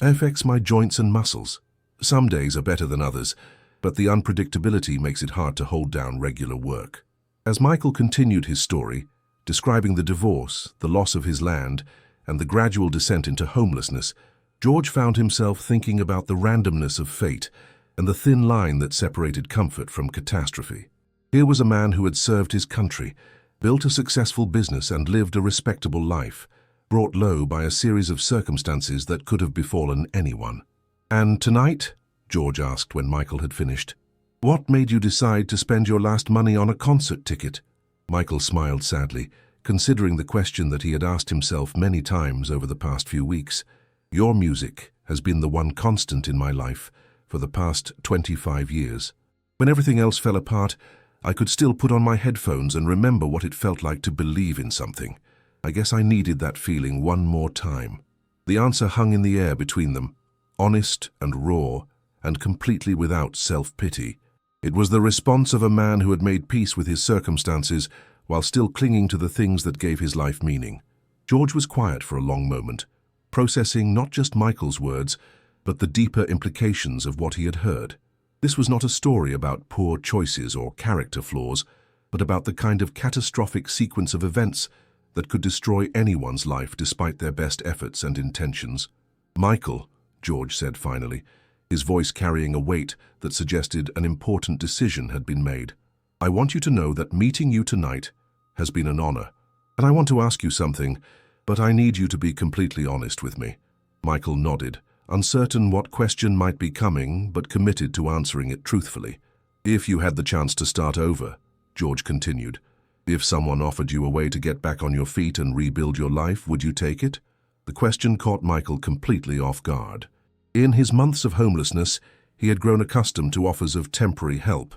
"Affects my joints and muscles. Some days are better than others, but the unpredictability makes it hard to hold down regular work." As Michael continued his story, describing the divorce, the loss of his land, and the gradual descent into homelessness, George found himself thinking about the randomness of fate and the thin line that separated comfort from catastrophe. Here was a man who had served his country, built a successful business and lived a respectable life, brought low by a series of circumstances that could have befallen anyone. "And tonight?" George asked when Michael had finished. "What made you decide to spend your last money on a concert ticket?" Michael smiled sadly, considering the question that he had asked himself many times over the past few weeks. "Your music has been the one constant in my life for the past 25 years. When everything else fell apart, I could still put on my headphones and remember what it felt like to believe in something. I guess I needed that feeling one more time." The answer hung in the air between them, honest and raw, and completely without self-pity. It was the response of a man who had made peace with his circumstances while still clinging to the things that gave his life meaning. George was quiet for a long moment, processing not just Michael's words, but the deeper implications of what he had heard. This was not a story about poor choices or character flaws, but about the kind of catastrophic sequence of events that could destroy anyone's life despite their best efforts and intentions. "Michael," George said finally, his voice carrying a weight that suggested an important decision had been made. "I want you to know that meeting you tonight has been an honor, and I want to ask you something, but I need you to be completely honest with me." Michael nodded, uncertain what question might be coming, but committed to answering it truthfully. "If you had the chance to start over," George continued. If someone offered you a way to get back on your feet and rebuild your life, would you take it? The question caught Michael completely off guard. In his months of homelessness, he had grown accustomed to offers of temporary help.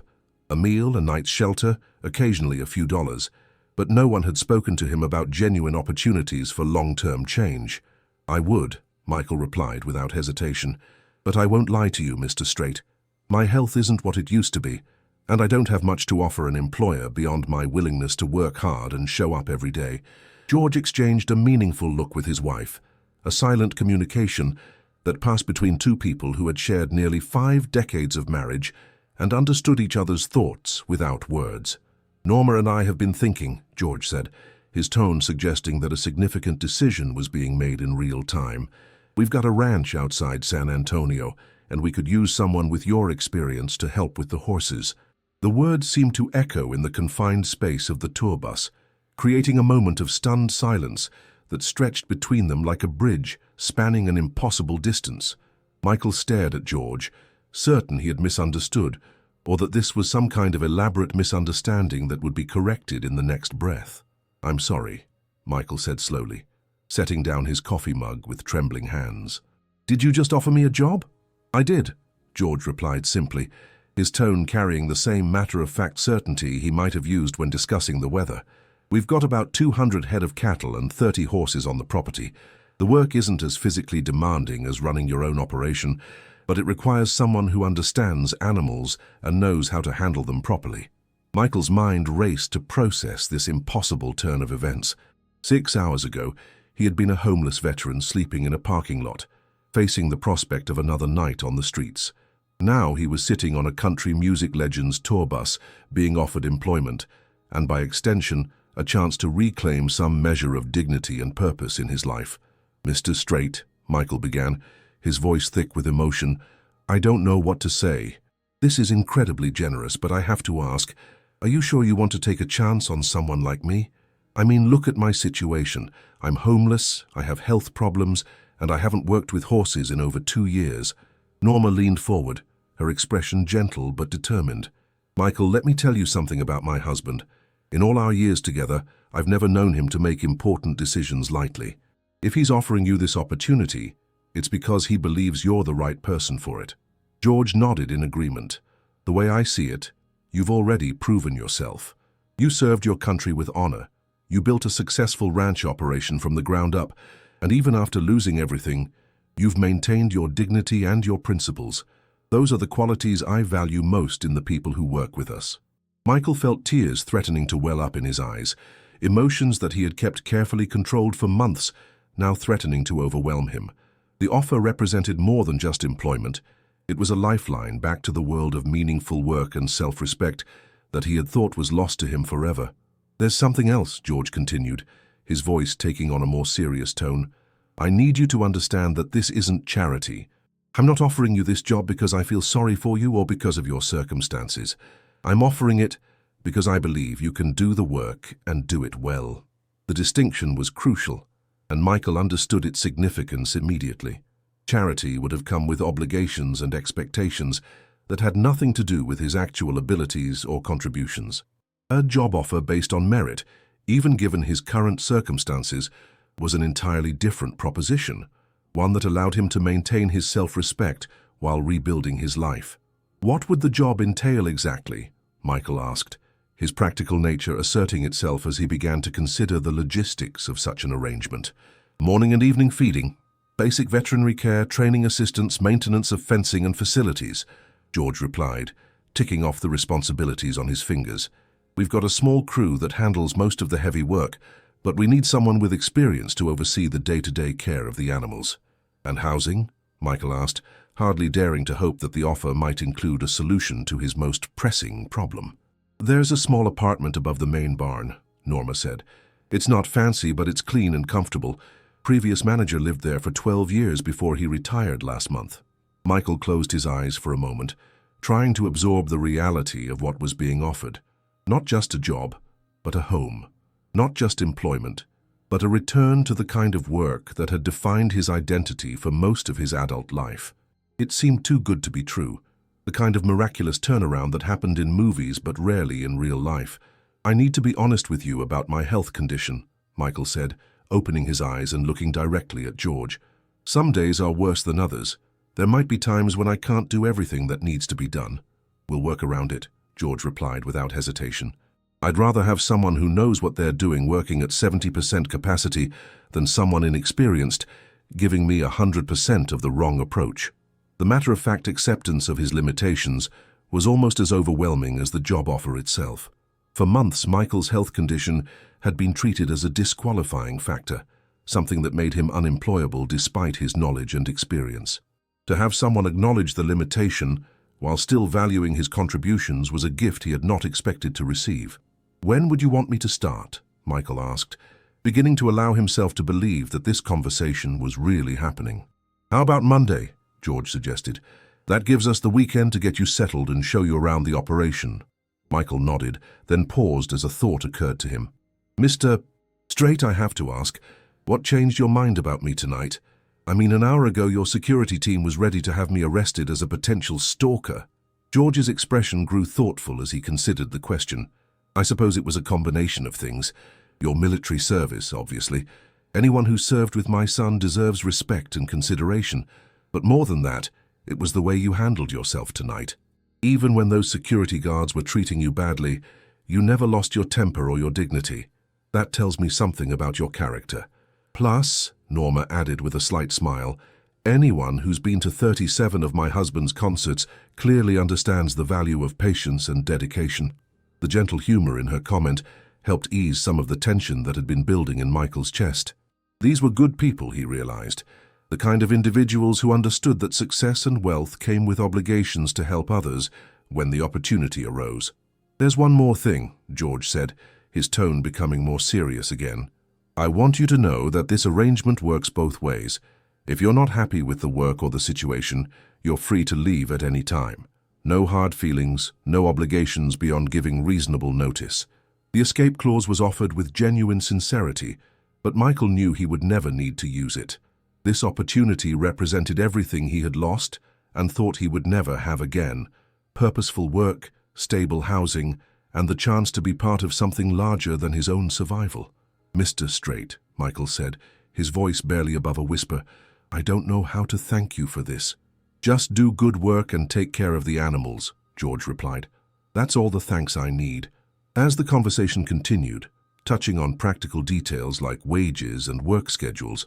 A meal, a night's shelter, occasionally a few dollars. But no one had spoken to him about genuine opportunities for long-term change. I would, Michael replied without hesitation. But I won't lie to you, Mr. Strait. My health isn't what it used to be, and I don't have much to offer an employer beyond my willingness to work hard and show up every day. George exchanged a meaningful look with his wife, a silent communication that passed between two people who had shared nearly 5 decades of marriage and understood each other's thoughts without words. Norma and I have been thinking, George said, his tone suggesting that a significant decision was being made in real time. We've got a ranch outside San Antonio, and we could use someone with your experience to help with the horses. The words seemed to echo in the confined space of the tour bus, creating a moment of stunned silence that stretched between them like a bridge spanning an impossible distance. Michael stared at George, certain he had misunderstood, or that this was some kind of elaborate misunderstanding that would be corrected in the next breath. I'm sorry, Michael said slowly, setting down his coffee mug with trembling hands. Did you just offer me a job? I did, George replied simply, his tone carrying the same matter-of-fact certainty he might have used when discussing the weather. We've got about 200 head of cattle and 30 horses on the property. The work isn't as physically demanding as running your own operation, but it requires someone who understands animals and knows how to handle them properly. Michael's mind raced to process this impossible turn of events. 6 hours ago, he had been a homeless veteran sleeping in a parking lot, facing the prospect of another night on the streets. Now he was sitting on a country music legend's tour bus, being offered employment, and by extension, a chance to reclaim some measure of dignity and purpose in his life. Mr. Strait, Michael began, his voice thick with emotion, I don't know what to say. This is incredibly generous, but I have to ask, are you sure you want to take a chance on someone like me? I mean, look at my situation. I'm homeless, I have health problems, and I haven't worked with horses in over 2 years. Norma leaned forward, her expression gentle but determined. Michael, let me tell you something about my husband. In all our years together, I've never known him to make important decisions lightly. If he's offering you this opportunity, it's because he believes you're the right person for it. George nodded in agreement. The way I see it, you've already proven yourself. You served your country with honor. You built a successful ranch operation from the ground up, and even after losing everything, you've maintained your dignity and your principles. Those are the qualities I value most in the people who work with us. Michael felt tears threatening to well up in his eyes, emotions that he had kept carefully controlled for months, now threatening to overwhelm him. The offer represented more than just employment. It was a lifeline back to the world of meaningful work and self-respect that he had thought was lost to him forever. There's something else, George continued, his voice taking on a more serious tone. I need you to understand that this isn't charity. I'm not offering you this job because I feel sorry for you or because of your circumstances. I'm offering it because I believe you can do the work and do it well. The distinction was crucial, and Michael understood its significance immediately. Charity would have come with obligations and expectations that had nothing to do with his actual abilities or contributions. A job offer based on merit, even given his current circumstances, was an entirely different proposition, one that allowed him to maintain his self-respect while rebuilding his life. What would the job entail exactly? Michael asked, his practical nature asserting itself as he began to consider the logistics of such an arrangement. Morning and evening feeding, basic veterinary care, training assistance, maintenance of fencing and facilities, George replied, ticking off the responsibilities on his fingers. We've got a small crew that handles most of the heavy work, but we need someone with experience to oversee the day-to-day care of the animals. And housing? Michael asked, hardly daring to hope that the offer might include a solution to his most pressing problem. There's a small apartment above the main barn, Norma said. It's not fancy, but it's clean and comfortable. Previous manager lived there for 12 years before he retired last month. Michael closed his eyes for a moment, trying to absorb the reality of what was being offered. Not just a job, but a home. Not just employment, but a return to the kind of work that had defined his identity for most of his adult life. It seemed too good to be true. The kind of miraculous turnaround that happened in movies but rarely in real life. "I need to be honest with you about my health condition," Michael said, opening his eyes and looking directly at George. "Some days are worse than others. There might be times when I can't do everything that needs to be done." "We'll work around it," George replied without hesitation. "I'd rather have someone who knows what they're doing working at 70% capacity than someone inexperienced giving me 100% of the wrong approach." The matter-of-fact acceptance of his limitations was almost as overwhelming as the job offer itself. For months, Michael's health condition had been treated as a disqualifying factor, something that made him unemployable despite his knowledge and experience. To have someone acknowledge the limitation while still valuing his contributions was a gift he had not expected to receive. "When would you want me to start?" Michael asked, beginning to allow himself to believe that this conversation was really happening. "How about Monday?" George suggested. "That gives us the weekend to get you settled and show you around the operation." Michael nodded, then paused as a thought occurred to him. "Mr. Strait, I have to ask, what changed your mind about me tonight? I mean, an hour ago your security team was ready to have me arrested as a potential stalker." George's expression grew thoughtful as he considered the question. "I suppose it was a combination of things. Your military service, obviously. Anyone who served with my son deserves respect and consideration. But more than that, it was the way you handled yourself tonight. Even when those security guards were treating you badly, you never lost your temper or your dignity. That tells me something about your character. Plus," Norma added with a slight smile, "anyone who's been to 37 of my husband's concerts clearly understands the value of patience and dedication." The gentle humor in her comment helped ease some of the tension that had been building in Michael's chest. These were good people, he realized. The kind of individuals who understood that success and wealth came with obligations to help others when the opportunity arose. "There's one more thing," George said, his tone becoming more serious again. "I want you to know that this arrangement works both ways. If you're not happy with the work or the situation, you're free to leave at any time. No hard feelings, no obligations beyond giving reasonable notice." The escape clause was offered with genuine sincerity, but Michael knew he would never need to use it. This opportunity represented everything he had lost and thought he would never have again: purposeful work, stable housing, and the chance to be part of something larger than his own survival. "Mr. Strait," Michael said, his voice barely above a whisper, "I don't know how to thank you for this." "Just do good work and take care of the animals," George replied. "That's all the thanks I need." As the conversation continued, touching on practical details like wages and work schedules,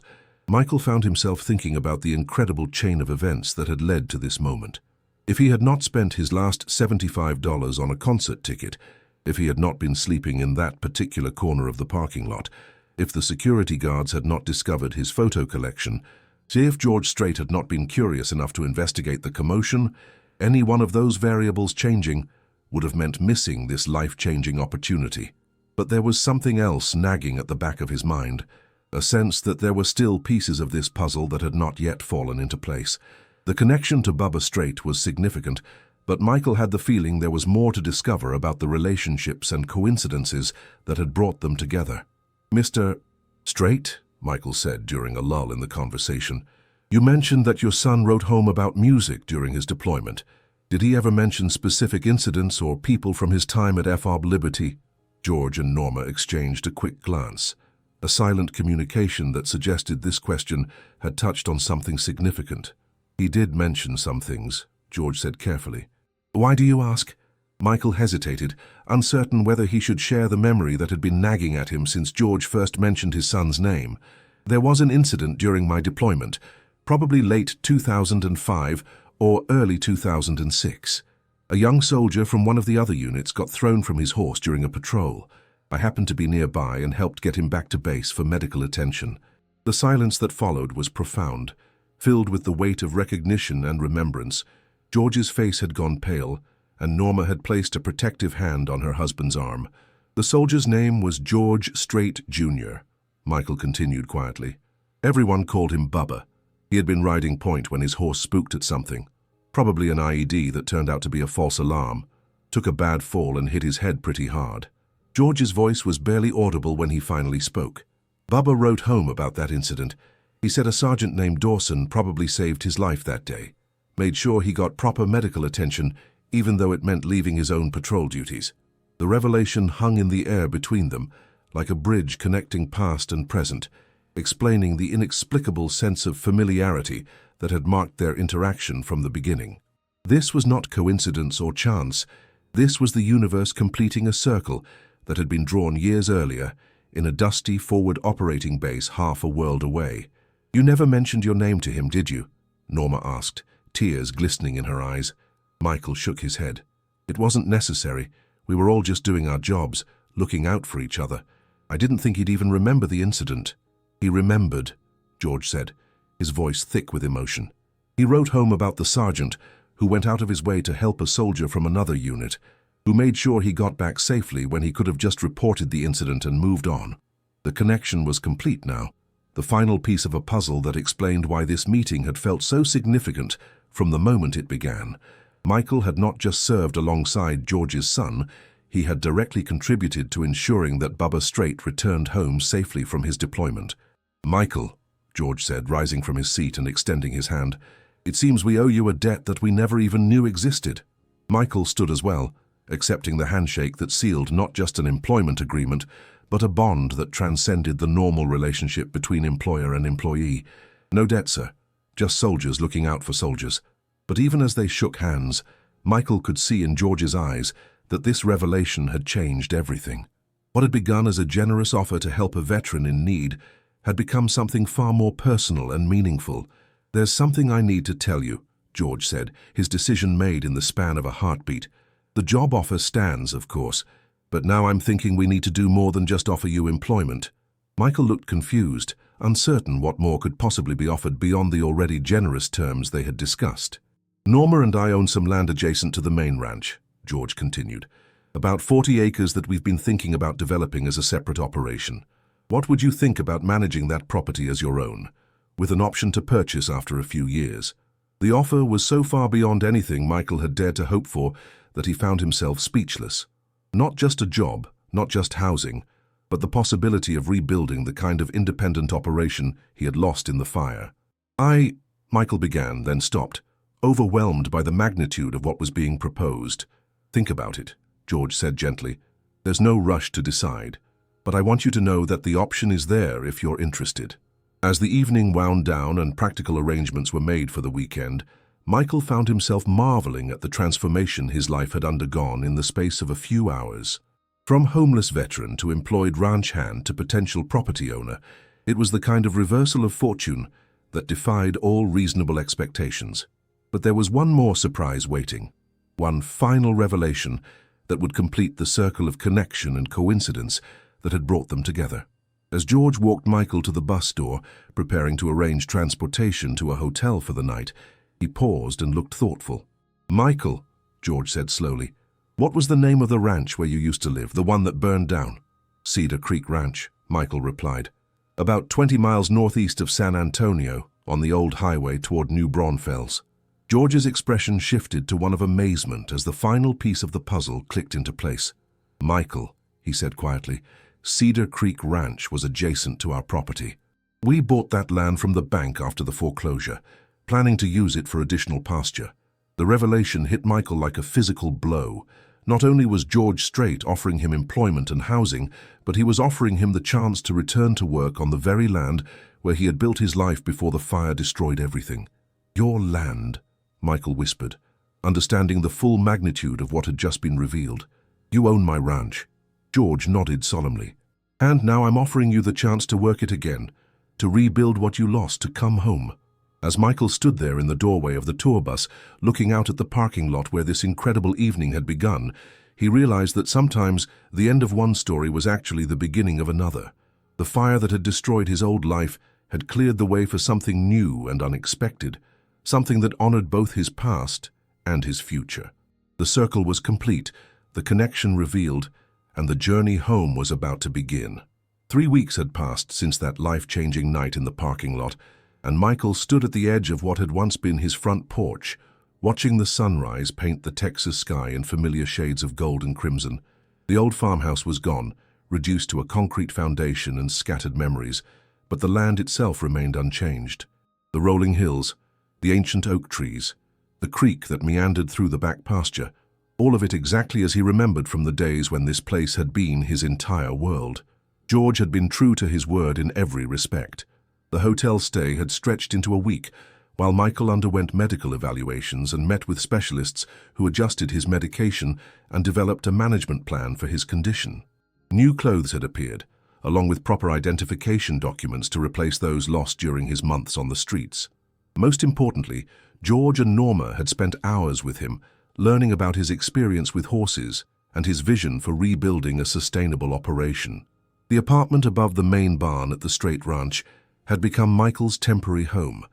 Michael found himself thinking about the incredible chain of events that had led to this moment. If he had not spent his last $75 on a concert ticket, if he had not been sleeping in that particular corner of the parking lot, if the security guards had not discovered his photo collection, see if George Strait had not been curious enough to investigate the commotion, any one of those variables changing would have meant missing this life-changing opportunity. But there was something else nagging at the back of his mind, a sense that there were still pieces of this puzzle that had not yet fallen into place. The connection to Bubba Strait was significant, but Michael had the feeling there was more to discover about the relationships and coincidences that had brought them together. "Mr. Strait," Michael said during a lull in the conversation, "you mentioned that your son wrote home about music during his deployment. Did he ever mention specific incidents or people from his time at FOB Liberty?" George and Norma exchanged a quick glance, a silent communication that suggested this question had touched on something significant. "He did mention some things," George said carefully. "Why do you ask?" Michael hesitated, uncertain whether he should share the memory that had been nagging at him since George first mentioned his son's name. "There was an incident during my deployment, probably late 2005 or early 2006. A young soldier from one of the other units got thrown from his horse during a patrol. I happened to be nearby and helped get him back to base for medical attention." The silence that followed was profound, filled with the weight of recognition and remembrance. George's face had gone pale, and Norma had placed a protective hand on her husband's arm. "The soldier's name was George Strait, Jr.," Michael continued quietly. "Everyone called him Bubba. He had been riding point when his horse spooked at something, probably an IED that turned out to be a false alarm. Took a bad fall and hit his head pretty hard." George's voice was barely audible when he finally spoke. "Bubba wrote home about that incident. He said a sergeant named Dawson probably saved his life that day. made sure he got proper medical attention even though it meant leaving his own patrol duties. The revelation hung in the air between them, like a bridge connecting past and present, explaining the inexplicable sense of familiarity that had marked their interaction from the beginning. This was not coincidence or chance. This was the universe completing a circle that had been drawn years earlier in a dusty forward operating base half a world away. "You never mentioned your name to him, did you?" Norma asked, tears glistening in her eyes. Michael shook his head. "It wasn't necessary. We were all just doing our jobs, looking out for each other. I didn't think he'd even remember the incident." "He remembered," George said, his voice thick with emotion. "He wrote home about the sergeant who went out of his way to help a soldier from another unit, who made sure he got back safely when he could have just reported the incident and moved on." The connection was complete now, the final piece of a puzzle that explained why this meeting had felt so significant from the moment it began. Michael had not just served alongside George's son, he had directly contributed to ensuring that Bubba Strait returned home safely from his deployment. "Michael," George said, rising from his seat and extending his hand, "it seems we owe you a debt that we never even knew existed." Michael stood as well, accepting the handshake that sealed not just an employment agreement, but a bond that transcended the normal relationship between employer and employee. "No debt, sir. Just soldiers looking out for soldiers." But even as they shook hands, Michael could see in George's eyes that this revelation had changed everything. What had begun as a generous offer to help a veteran in need had become something far more personal and meaningful. "There's something I need to tell you," George said, his decision made in the span of a heartbeat. "The job offer stands, of course, but now I'm thinking we need to do more than just offer you employment." Michael looked confused, uncertain what more could possibly be offered beyond the already generous terms they had discussed. "Norma and I own some land adjacent to the main ranch," George continued. "About 40 acres that we've been thinking about developing as a separate operation. What would you think about managing that property as your own, with an option to purchase after a few years?" The offer was so far beyond anything Michael had dared to hope for that he found himself speechless. Not just a job, not just housing, but the possibility of rebuilding the kind of independent operation he had lost in the fire. Michael began, then stopped, overwhelmed by the magnitude of what was being proposed. "Think about it," George said gently. "There's no rush to decide, but I want you to know that the option is there if you're interested." As the evening wound down and practical arrangements were made for the weekend, Michael found himself marveling at the transformation his life had undergone in the space of a few hours. From homeless veteran to employed ranch hand to potential property owner, it was the kind of reversal of fortune that defied all reasonable expectations. But there was one more surprise waiting, one final revelation that would complete the circle of connection and coincidence that had brought them together. As George walked Michael to the bus door, preparing to arrange transportation to a hotel for the night, he paused and looked thoughtful. "Michael," George said slowly, "what was the name of the ranch where you used to live, the one that burned down?" "Cedar Creek Ranch," Michael replied. "About 20 miles northeast of San Antonio, on the old highway toward New Braunfels." George's expression shifted to one of amazement as the final piece of the puzzle clicked into place. "Michael," he said quietly, "Cedar Creek Ranch was adjacent to our property. We bought that land from the bank after the foreclosure, planning to use it for additional pasture." The revelation hit Michael like a physical blow. Not only was George Strait offering him employment and housing, but he was offering him the chance to return to work on the very land where he had built his life before the fire destroyed everything. "Your land," Michael whispered, understanding the full magnitude of what had just been revealed. "You own my ranch." George nodded solemnly. "And now I'm offering you the chance to work it again, to rebuild what you lost, to come home." As Michael stood there in the doorway of the tour bus, looking out at the parking lot where this incredible evening had begun, he realized that sometimes the end of one story was actually the beginning of another. The fire that had destroyed his old life had cleared the way for something new and unexpected, something that honored both his past and his future. The circle was complete, the connection revealed, and the journey home was about to begin. 3 weeks had passed since that life-changing night in the parking lot, and Michael stood at the edge of what had once been his front porch, watching the sunrise paint the Texas sky in familiar shades of gold and crimson. The old farmhouse was gone, reduced to a concrete foundation and scattered memories, but the land itself remained unchanged. The rolling hills, the ancient oak trees, the creek that meandered through the back pasture, all of it exactly as he remembered from the days when this place had been his entire world. George had been true to his word in every respect. The hotel stay had stretched into a week, while Michael underwent medical evaluations and met with specialists who adjusted his medication and developed a management plan for his condition. New clothes had appeared, along with proper identification documents to replace those lost during his months on the streets. Most importantly, George and Norma had spent hours with him, learning about his experience with horses and his vision for rebuilding a sustainable operation. The apartment above the main barn at the Strait ranch had become Michael's temporary home,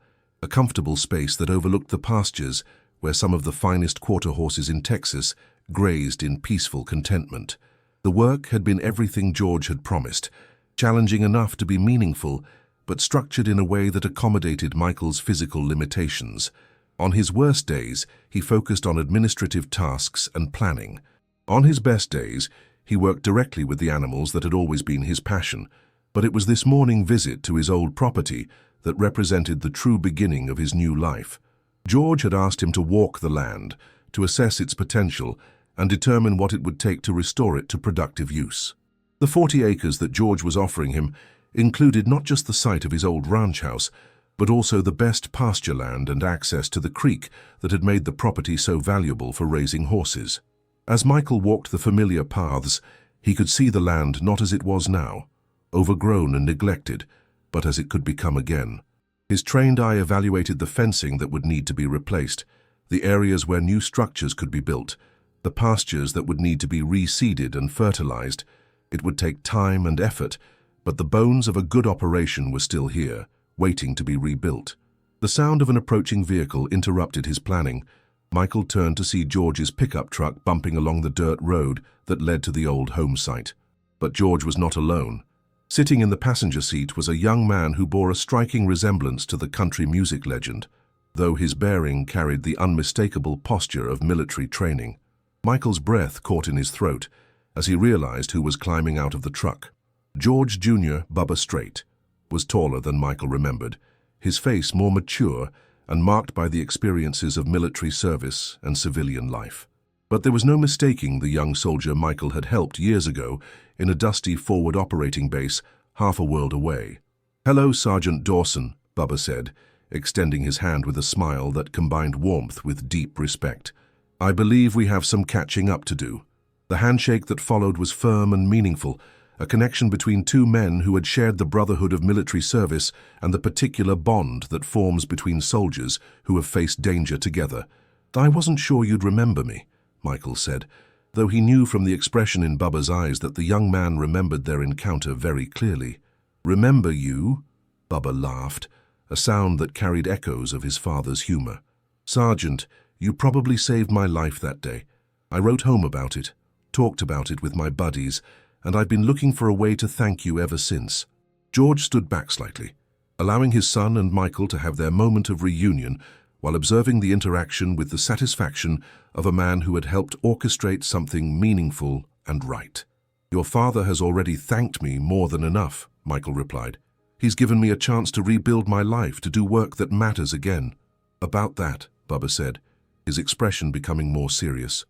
a comfortable space that overlooked the pastures where some of the finest quarter horses in Texas grazed in peaceful contentment. The work had been everything George had promised, challenging enough to be meaningful, but structured in a way that accommodated Michael's physical limitations. On his worst days, he focused on administrative tasks and planning. On his best days, he worked directly with the animals that had always been his passion, but it was this morning visit to his old property that represented the true beginning of his new life. George had asked him to walk the land, to assess its potential, and determine what it would take to restore it to productive use. The 40 acres that George was offering him included not just the site of his old ranch house, but also the best pasture land and access to the creek that had made the property so valuable for raising horses. As Michael walked the familiar paths, he could see the land not as it was now, overgrown and neglected, but as it could become again. His trained eye evaluated the fencing that would need to be replaced, the areas where new structures could be built, the pastures that would need to be reseeded and fertilized. It would take time and effort, but the bones of a good operation were still here, waiting to be rebuilt. The sound of an approaching vehicle interrupted his planning. Michael turned to see George's pickup truck bumping along the dirt road that led to the old home site. But George was not alone. Sitting in the passenger seat was a young man who bore a striking resemblance to the country music legend, though his bearing carried the unmistakable posture of military training. Michael's breath caught in his throat as he realized who was climbing out of the truck. George Jr. Bubba Strait was taller than Michael remembered, his face more mature and marked by the experiences of military service and civilian life. But there was no mistaking the young soldier Michael had helped years ago in a dusty forward operating base half a world away. "Hello, Sergeant Dawson," Bubba said, extending his hand with a smile that combined warmth with deep respect. "I believe we have some catching up to do." The handshake that followed was firm and meaningful, a connection between two men who had shared the brotherhood of military service and the particular bond that forms between soldiers who have faced danger together. "I wasn't sure you'd remember me," Michael said, though he knew from the expression in Bubba's eyes that the young man remembered their encounter very clearly. "Remember you?" Bubba laughed, a sound that carried echoes of his father's humor. "Sergeant, you probably saved my life that day. I wrote home about it, talked about it with my buddies, and I've been looking for a way to thank you ever since." George stood back slightly, allowing his son and Michael to have their moment of reunion while observing the interaction with the satisfaction of a man who had helped orchestrate something meaningful and right. "Your father has already thanked me more than enough," Michael replied. "He's given me a chance to rebuild my life, to do work that matters again." "About that," Bubba said, his expression becoming more serious.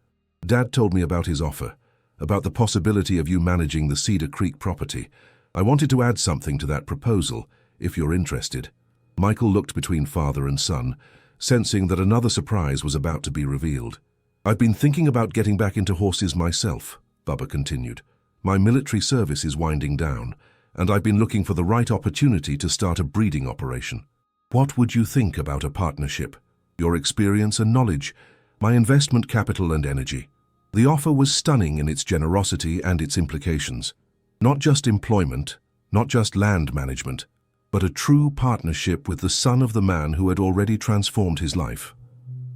"Dad told me about his offer, about the possibility of you managing the Cedar Creek property. I wanted to add something to that proposal, if you're interested." Michael looked between father and son, sensing that another surprise was about to be revealed. "I've been thinking about getting back into horses myself," Bubba continued. "My military service is winding down, and I've been looking for the right opportunity to start a breeding operation. What would you think about a partnership? Your experience and knowledge, my investment capital and energy." The offer was stunning in its generosity and its implications. Not just employment, not just land management, but a true partnership with the son of the man who had already transformed his life.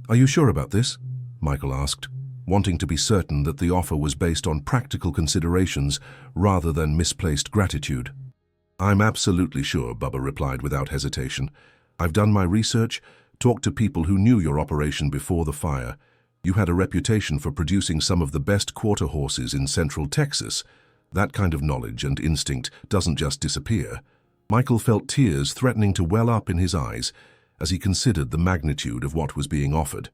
"Are you sure about this?" Michael asked, wanting to be certain that the offer was based on practical considerations rather than misplaced gratitude. "I'm absolutely sure," Bubba replied without hesitation. "I've done my research, talked to people who knew your operation before the fire. You had a reputation for producing some of the best quarter horses in Central Texas. That kind of knowledge and instinct doesn't just disappear." Michael felt tears threatening to well up in his eyes as he considered the magnitude of what was being offered.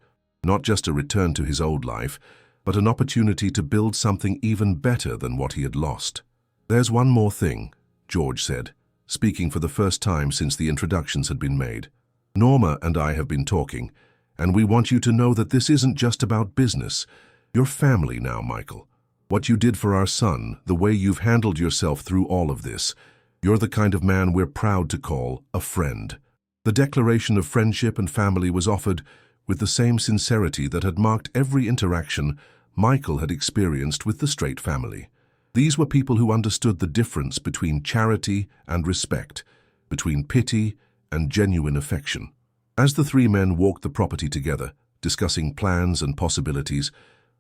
Not just a return to his old life, but an opportunity to build something even better than what he had lost. "There's one more thing," George said, speaking for the first time since the introductions had been made. "Norma and I have been talking, and we want you to know that this isn't just about business. You're family now, Michael. What you did for our son, the way you've handled yourself through all of this, you're the kind of man we're proud to call a friend." The declaration of friendship and family was offered with the same sincerity that had marked every interaction Michael had experienced with the Strait family. These were people who understood the difference between charity and respect, between pity and genuine affection. As the three men walked the property together, discussing plans and possibilities,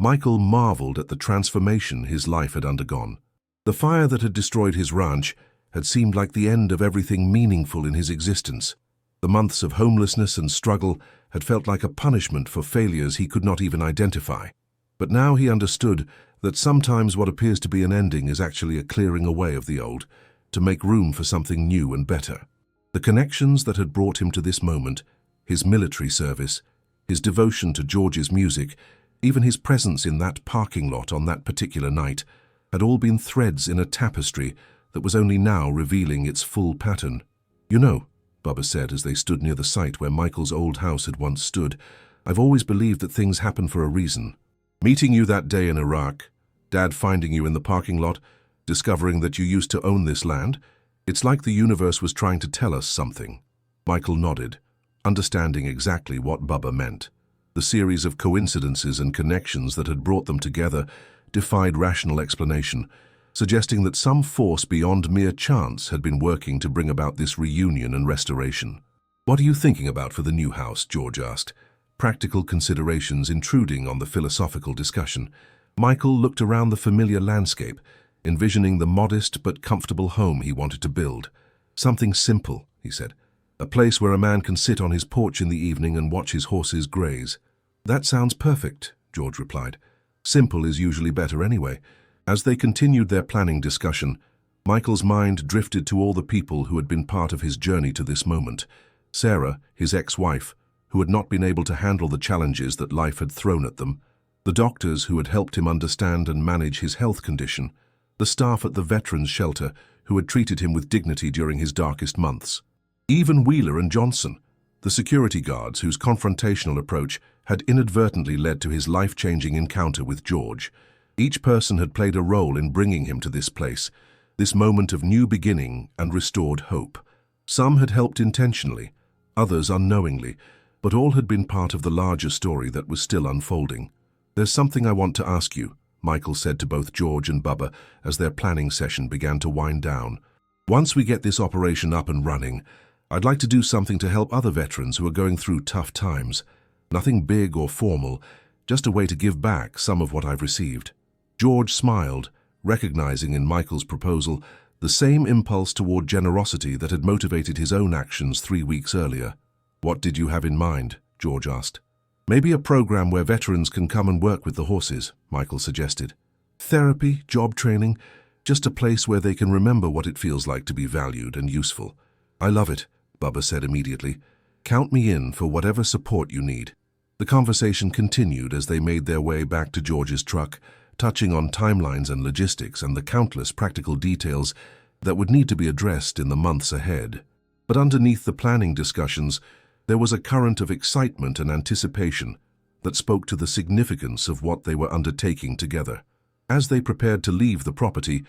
Michael marveled at the transformation his life had undergone. The fire that had destroyed his ranch had seemed like the end of everything meaningful in his existence. The months of homelessness and struggle had felt like a punishment for failures he could not even identify. But now he understood that sometimes what appears to be an ending is actually a clearing away of the old, to make room for something new and better. The connections that had brought him to this moment, his military service, his devotion to George's music, even his presence in that parking lot on that particular night, had all been threads in a tapestry that was only now revealing its full pattern. "You know," Bubba said as they stood near the site where Michael's old house had once stood, "I've always believed that things happen for a reason. Meeting you that day in Iraq, Dad finding you in the parking lot, discovering that you used to own this land, it's like the universe was trying to tell us something." Michael nodded, understanding exactly what Bubba meant. The series of coincidences and connections that had brought them together defied rational explanation, suggesting that some force beyond mere chance had been working to bring about this reunion and restoration. "What are you thinking about for the new house?" George asked, practical considerations intruding on the philosophical discussion. Michael looked around the familiar landscape, envisioning the modest but comfortable home he wanted to build. "Something simple," he said. "A place where a man can sit on his porch in the evening and watch his horses graze." "That sounds perfect," George replied. "Simple is usually better anyway." As they continued their planning discussion, Michael's mind drifted to all the people who had been part of his journey to this moment. Sarah, his ex-wife, who had not been able to handle the challenges that life had thrown at them, the doctors who had helped him understand and manage his health condition, the staff at the veterans shelter who had treated him with dignity during his darkest months. Even Wheeler and Johnson, the security guards whose confrontational approach had inadvertently led to his life-changing encounter with George. Each person had played a role in bringing him to this place, this moment of new beginning and restored hope. Some had helped intentionally, others unknowingly, but all had been part of the larger story that was still unfolding. "There's something I want to ask you," Michael said to both George and Bubba as their planning session began to wind down. "Once we get this operation up and running, I'd like to do something to help other veterans who are going through tough times. Nothing big or formal, just a way to give back some of what I've received." George smiled, recognizing in Michael's proposal the same impulse toward generosity that had motivated his own actions 3 weeks earlier. "What did you have in mind?" George asked. "Maybe a program where veterans can come and work with the horses," Michael suggested. "Therapy, job training, just a place where they can remember what it feels like to be valued and useful." "I love it," Bubba said immediately. "Count me in for whatever support you need." The conversation continued as they made their way back to George's truck, touching on timelines and logistics and the countless practical details that would need to be addressed in the months ahead. But underneath the planning discussions, there was a current of excitement and anticipation that spoke to the significance of what they were undertaking together. As they prepared to leave the property,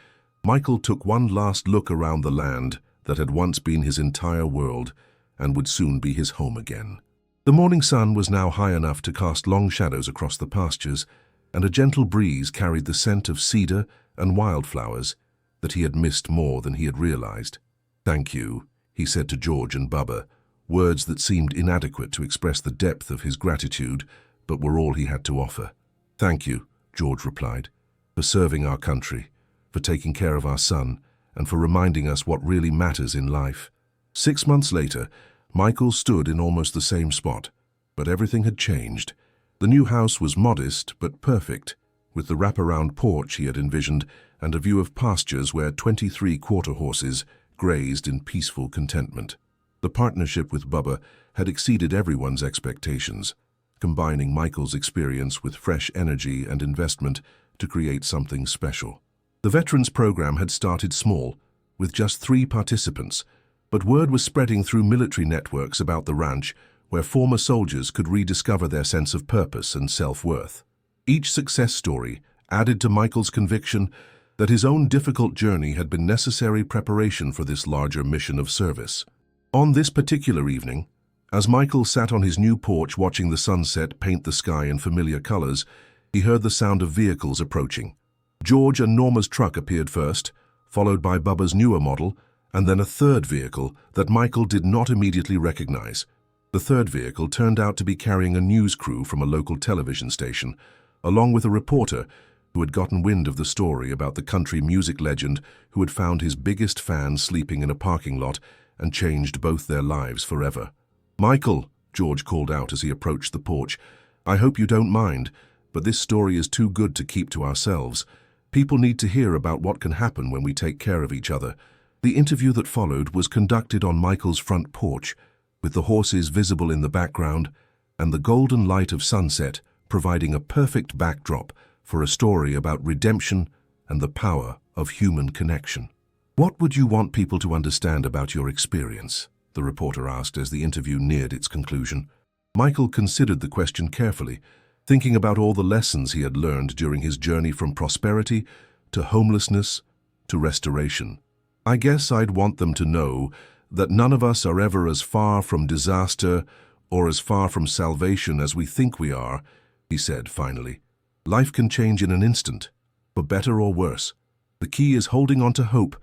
Michael took one last look around the land that had once been his entire world and would soon be his home again. The morning sun was now high enough to cast long shadows across the pastures, and a gentle breeze carried the scent of cedar and wildflowers that he had missed more than he had realized. "Thank you," he said to George and Bubba, words that seemed inadequate to express the depth of his gratitude, but were all he had to offer. "Thank you," George replied, "for serving our country, for taking care of our son, and for reminding us what really matters in life." 6 months later, Michael stood in almost the same spot, but everything had changed. The new house was modest but perfect, with the wraparound porch he had envisioned and a view of pastures where 23 quarter horses grazed in peaceful contentment. The partnership with Bubba had exceeded everyone's expectations. combining Michael's experience with fresh energy and investment to create something special. The Veterans Program had started small, with just 3 participants, but word was spreading through military networks about the ranch where former soldiers could rediscover their sense of purpose and self-worth. Each success story added to Michael's conviction that his own difficult journey had been necessary preparation for this larger mission of service. On this particular evening, as Michael sat on his new porch watching the sunset paint the sky in familiar colors, he heard the sound of vehicles approaching. George and Norma's truck appeared first, followed by Bubba's newer model, and then a third vehicle that Michael did not immediately recognize. The third vehicle turned out to be carrying a news crew from a local television station, along with a reporter who had gotten wind of the story about the country music legend who had found his biggest fan sleeping in a parking lot and changed both their lives forever. "Michael," George called out as he approached the porch, "I hope you don't mind, but this story is too good to keep to ourselves. People need to hear about what can happen when we take care of each other." The interview that followed was conducted on Michael's front porch, with the horses visible in the background and the golden light of sunset providing a perfect backdrop for a story about redemption and the power of human connection. "What would you want people to understand about your experience?" the reporter asked as the interview neared its conclusion. Michael considered the question carefully, thinking about all the lessons he had learned during his journey from prosperity to homelessness to restoration. "I guess I'd want them to know that none of us are ever as far from disaster or as far from salvation as we think we are," he said finally. "Life can change in an instant, for better or worse. The key is holding on to hope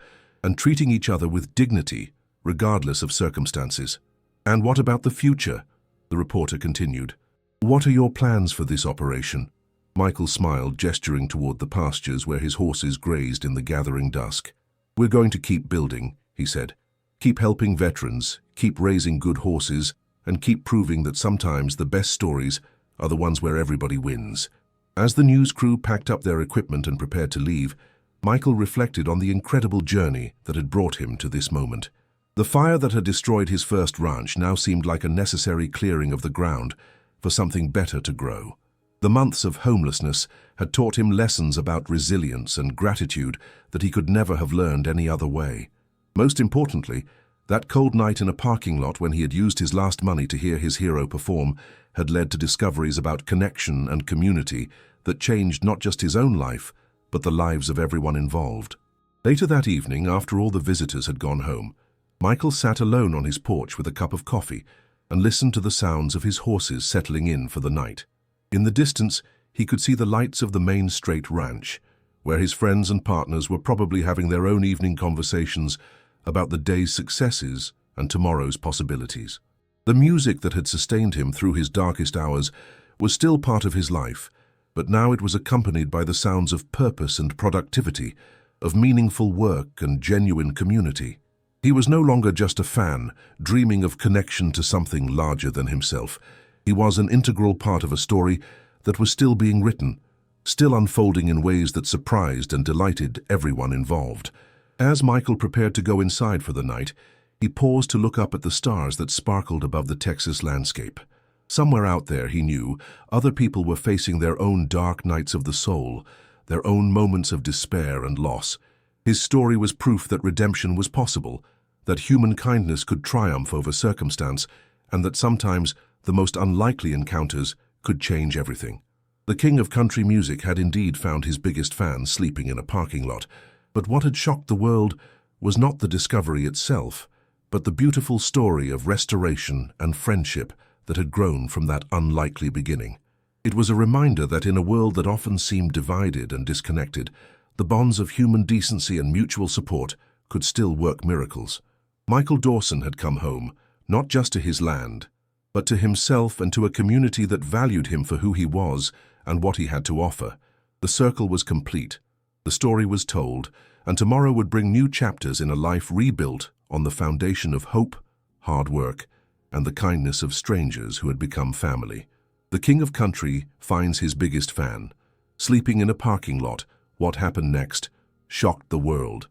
and treating each other with dignity, regardless of circumstances." "And what about the future?" the reporter continued. "What are your plans for this operation?" Michael smiled, gesturing toward the pastures where his horses grazed in the gathering dusk. "We're going to keep building," he said. "Keep helping veterans, keep raising good horses, and keep proving that sometimes the best stories are the ones where everybody wins." As the news crew packed up their equipment and prepared to leave, Michael reflected on the incredible journey that had brought him to this moment. The fire that had destroyed his first ranch now seemed like a necessary clearing of the ground for something better to grow. The months of homelessness had taught him lessons about resilience and gratitude that he could never have learned any other way. Most importantly, that cold night in a parking lot when he had used his last money to hear his hero perform had led to discoveries about connection and community that changed not just his own life, but the lives of everyone involved. Later that evening, after all the visitors had gone home, Michael sat alone on his porch with a cup of coffee and listened to the sounds of his horses settling in for the night. In the distance, he could see the lights of the main Strait ranch, where his friends and partners were probably having their own evening conversations about the day's successes and tomorrow's possibilities. The music that had sustained him through his darkest hours was still part of his life, but now it was accompanied by the sounds of purpose and productivity, of meaningful work and genuine community. He was no longer just a fan, dreaming of connection to something larger than himself. He was an integral part of a story that was still being written, still unfolding in ways that surprised and delighted everyone involved. As Michael prepared to go inside for the night, he paused to look up at the stars that sparkled above the Texas landscape. Somewhere out there, he knew, other people were facing their own dark nights of the soul, their own moments of despair and loss. His story was proof that redemption was possible, that human kindness could triumph over circumstance, and that sometimes the most unlikely encounters could change everything. The king of country music had indeed found his biggest fan sleeping in a parking lot, but what had shocked the world was not the discovery itself, but the beautiful story of restoration and friendship that had grown from that unlikely beginning. It was a reminder that in a world that often seemed divided and disconnected, the bonds of human decency and mutual support could still work miracles. Michael Dawson had come home, not just to his land, but to himself and to a community that valued him for who he was and what he had to offer. The circle was complete, the story was told, and tomorrow would bring new chapters in a life rebuilt on the foundation of hope, hard work, and the kindness of strangers who had become family. The king of country finds his biggest fan. Sleeping in a parking lot, what happened next shocked the world.